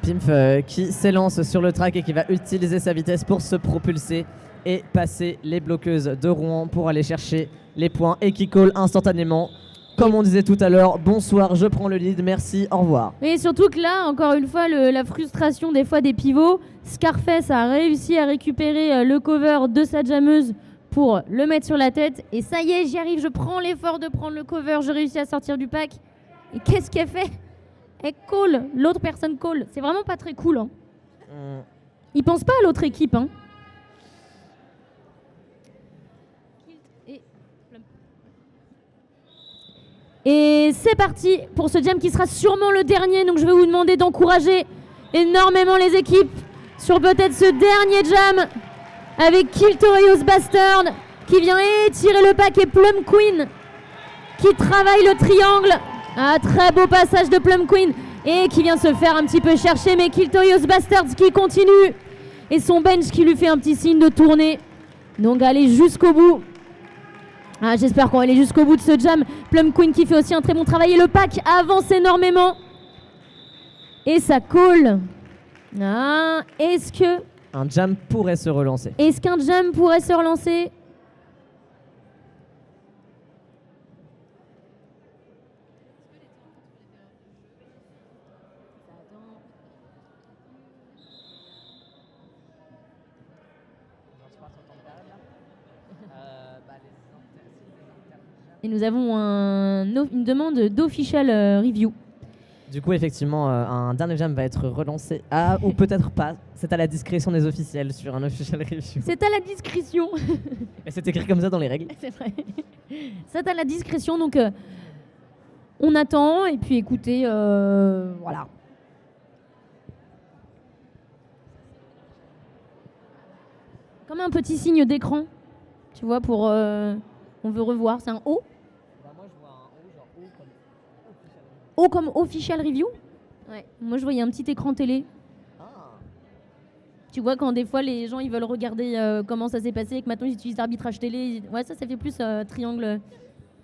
Pimph qui s'élance sur le track et qui va utiliser sa vitesse pour se propulser et passer les bloqueuses de Rouen pour aller chercher les points et qui call instantanément. Comme on disait tout à l'heure, bonsoir, je prends le lead, merci, au revoir. Et surtout que là, encore une fois, la frustration des fois des pivots. Scarface a réussi à récupérer le cover de sa jammeuse pour le mettre sur la tête. Et ça y est, j'y arrive, je prends l'effort de prendre le cover, je réussis à sortir du pack. Et qu'est-ce qu'elle fait? Elle call, l'autre personne call. C'est vraiment pas très cool. Hein. Ils pensent pas à l'autre équipe. Hein. Et c'est parti pour ce jam qui sera sûrement le dernier. Donc je vais vous demander d'encourager énormément les équipes sur peut-être ce dernier jam avec Kiltorious Bastard qui vient étirer le pack et Plum Queen qui travaille le triangle. Un très beau passage de Plum Queen et qui vient se faire un petit peu chercher, mais Kiltorious Bastard qui continue et son bench qui lui fait un petit signe de tourner. Donc allez jusqu'au bout. Ah, j'espère qu'on va aller jusqu'au bout de ce jam. Plum Queen qui fait aussi un très bon travail et le pack avance énormément. Et ça call. Ah, est-ce que... Un jam pourrait se relancer. Est-ce qu'un jam pourrait se relancer? Et nous avons une demande d'official review. Du coup, effectivement, un dernier jam va être relancé. Ah, ou peut-être pas. C'est à la discrétion des officiels sur un official review. C'est à la discrétion. Et c'est écrit comme ça dans les règles. C'est vrai. C'est à la discrétion, donc on attend. Et puis écoutez, voilà. Comme un petit signe d'écran, tu vois, pour... on veut revoir, c'est un O. Moi, je vois un O, genre O comme official. O comme official review. Ouais. Moi, je voyais un petit écran télé. Ah. Tu vois, quand des fois, les gens, ils veulent regarder comment ça s'est passé, et que maintenant, ils utilisent l'arbitrage télé. Ouais, ça fait plus triangle.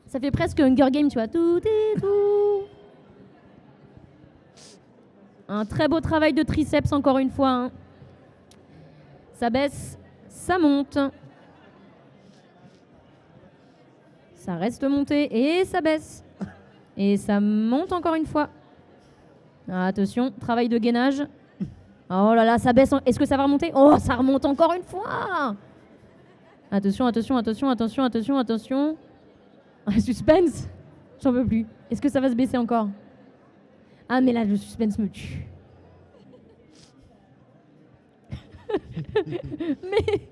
Ça fait presque Hunger Game, tu vois. Tout et tout. Un très beau travail de triceps, encore une fois. Hein. Ça baisse, ça monte. Ça reste monté et ça baisse. Et ça monte encore une fois. Ah, attention, travail de gainage. Oh là là, ça baisse. Est-ce que ça va remonter? Oh, ça remonte encore une fois. Attention, attention, attention, attention, attention, attention. Un suspense. J'en peux plus. Est-ce que ça va se baisser encore? Ah, mais là, le suspense me tue. Mais...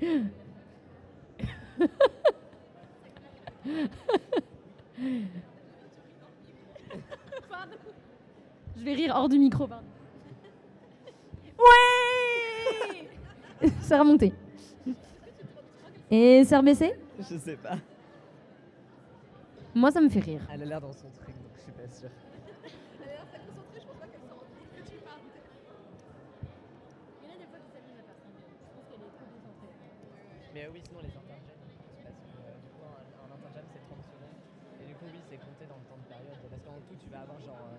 Je vais rire hors du micro, pardon. Ouais. Ça a remonté. Et ça a rebaissé? Je sais pas. Moi, ça me fait rire. Elle a l'air dans son truc, donc je suis pas sûre. Elle a l'air très concentrée, je pense pas qu'elle s'en rende compte que tu lui parles. Il y en a des fois qui s'amusent à faire ça, mais je pense qu'elle est trop concentrée. Mais oui, sinon les interjams, je sais pas si du coup un interjam c'est 30 secondes. Et du coup, oui, c'est compté dans le temps de période. Parce qu'en tout, tu vas avoir genre.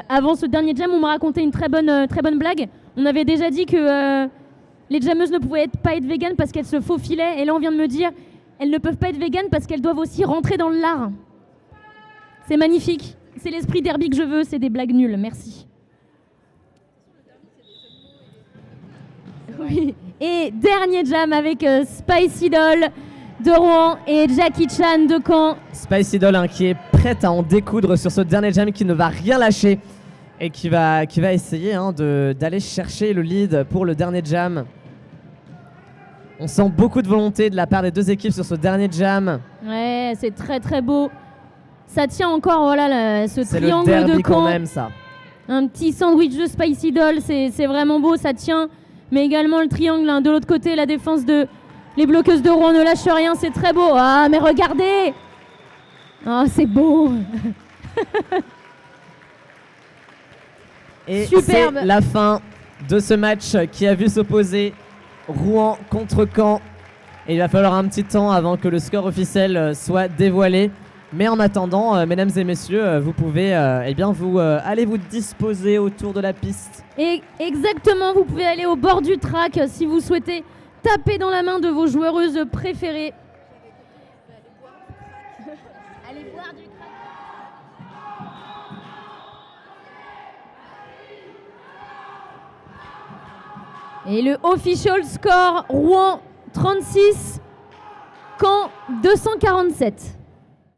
Avant ce dernier jam, on m'a raconté une très bonne blague. On avait déjà dit que les jammeuses ne pouvaient pas être véganes parce qu'elles se faufilaient. Et là, on vient de me dire, elles ne peuvent pas être véganes parce qu'elles doivent aussi rentrer dans l'art. C'est magnifique. C'est l'esprit derby que je veux. C'est des blagues nulles. Merci. Oui. Et dernier jam avec Spicy Doll de Rouen et Jackie Chan de Caen. Spicy Doll hein, qui est prête à en découdre sur ce dernier jam, qui ne va rien lâcher et qui va essayer hein, d'aller chercher le lead pour le dernier jam. On sent beaucoup de volonté de la part des deux équipes sur ce dernier jam. Ouais, c'est très très beau. Ça tient encore, voilà, ce triangle le derby de Caen. Quand même, ça. Un petit sandwich de Spicy Doll, c'est vraiment beau, ça tient. Mais également le triangle hein, de l'autre côté, la défense de les bloqueuses de Rouen ne lâchent rien, c'est très beau. Ah, mais regardez! Ah, c'est beau! Et c'est la fin de ce match qui a vu s'opposer Rouen contre Caen. Et il va falloir un petit temps avant que le score officiel soit dévoilé. Mais en attendant, mesdames et messieurs, vous pouvez aller vous disposer autour de la piste. Et exactement, vous pouvez aller au bord du track si vous souhaitez taper dans la main de vos joueuses préférées. Allez boire du crack. Et le official score, Rouen 36, Caen 247.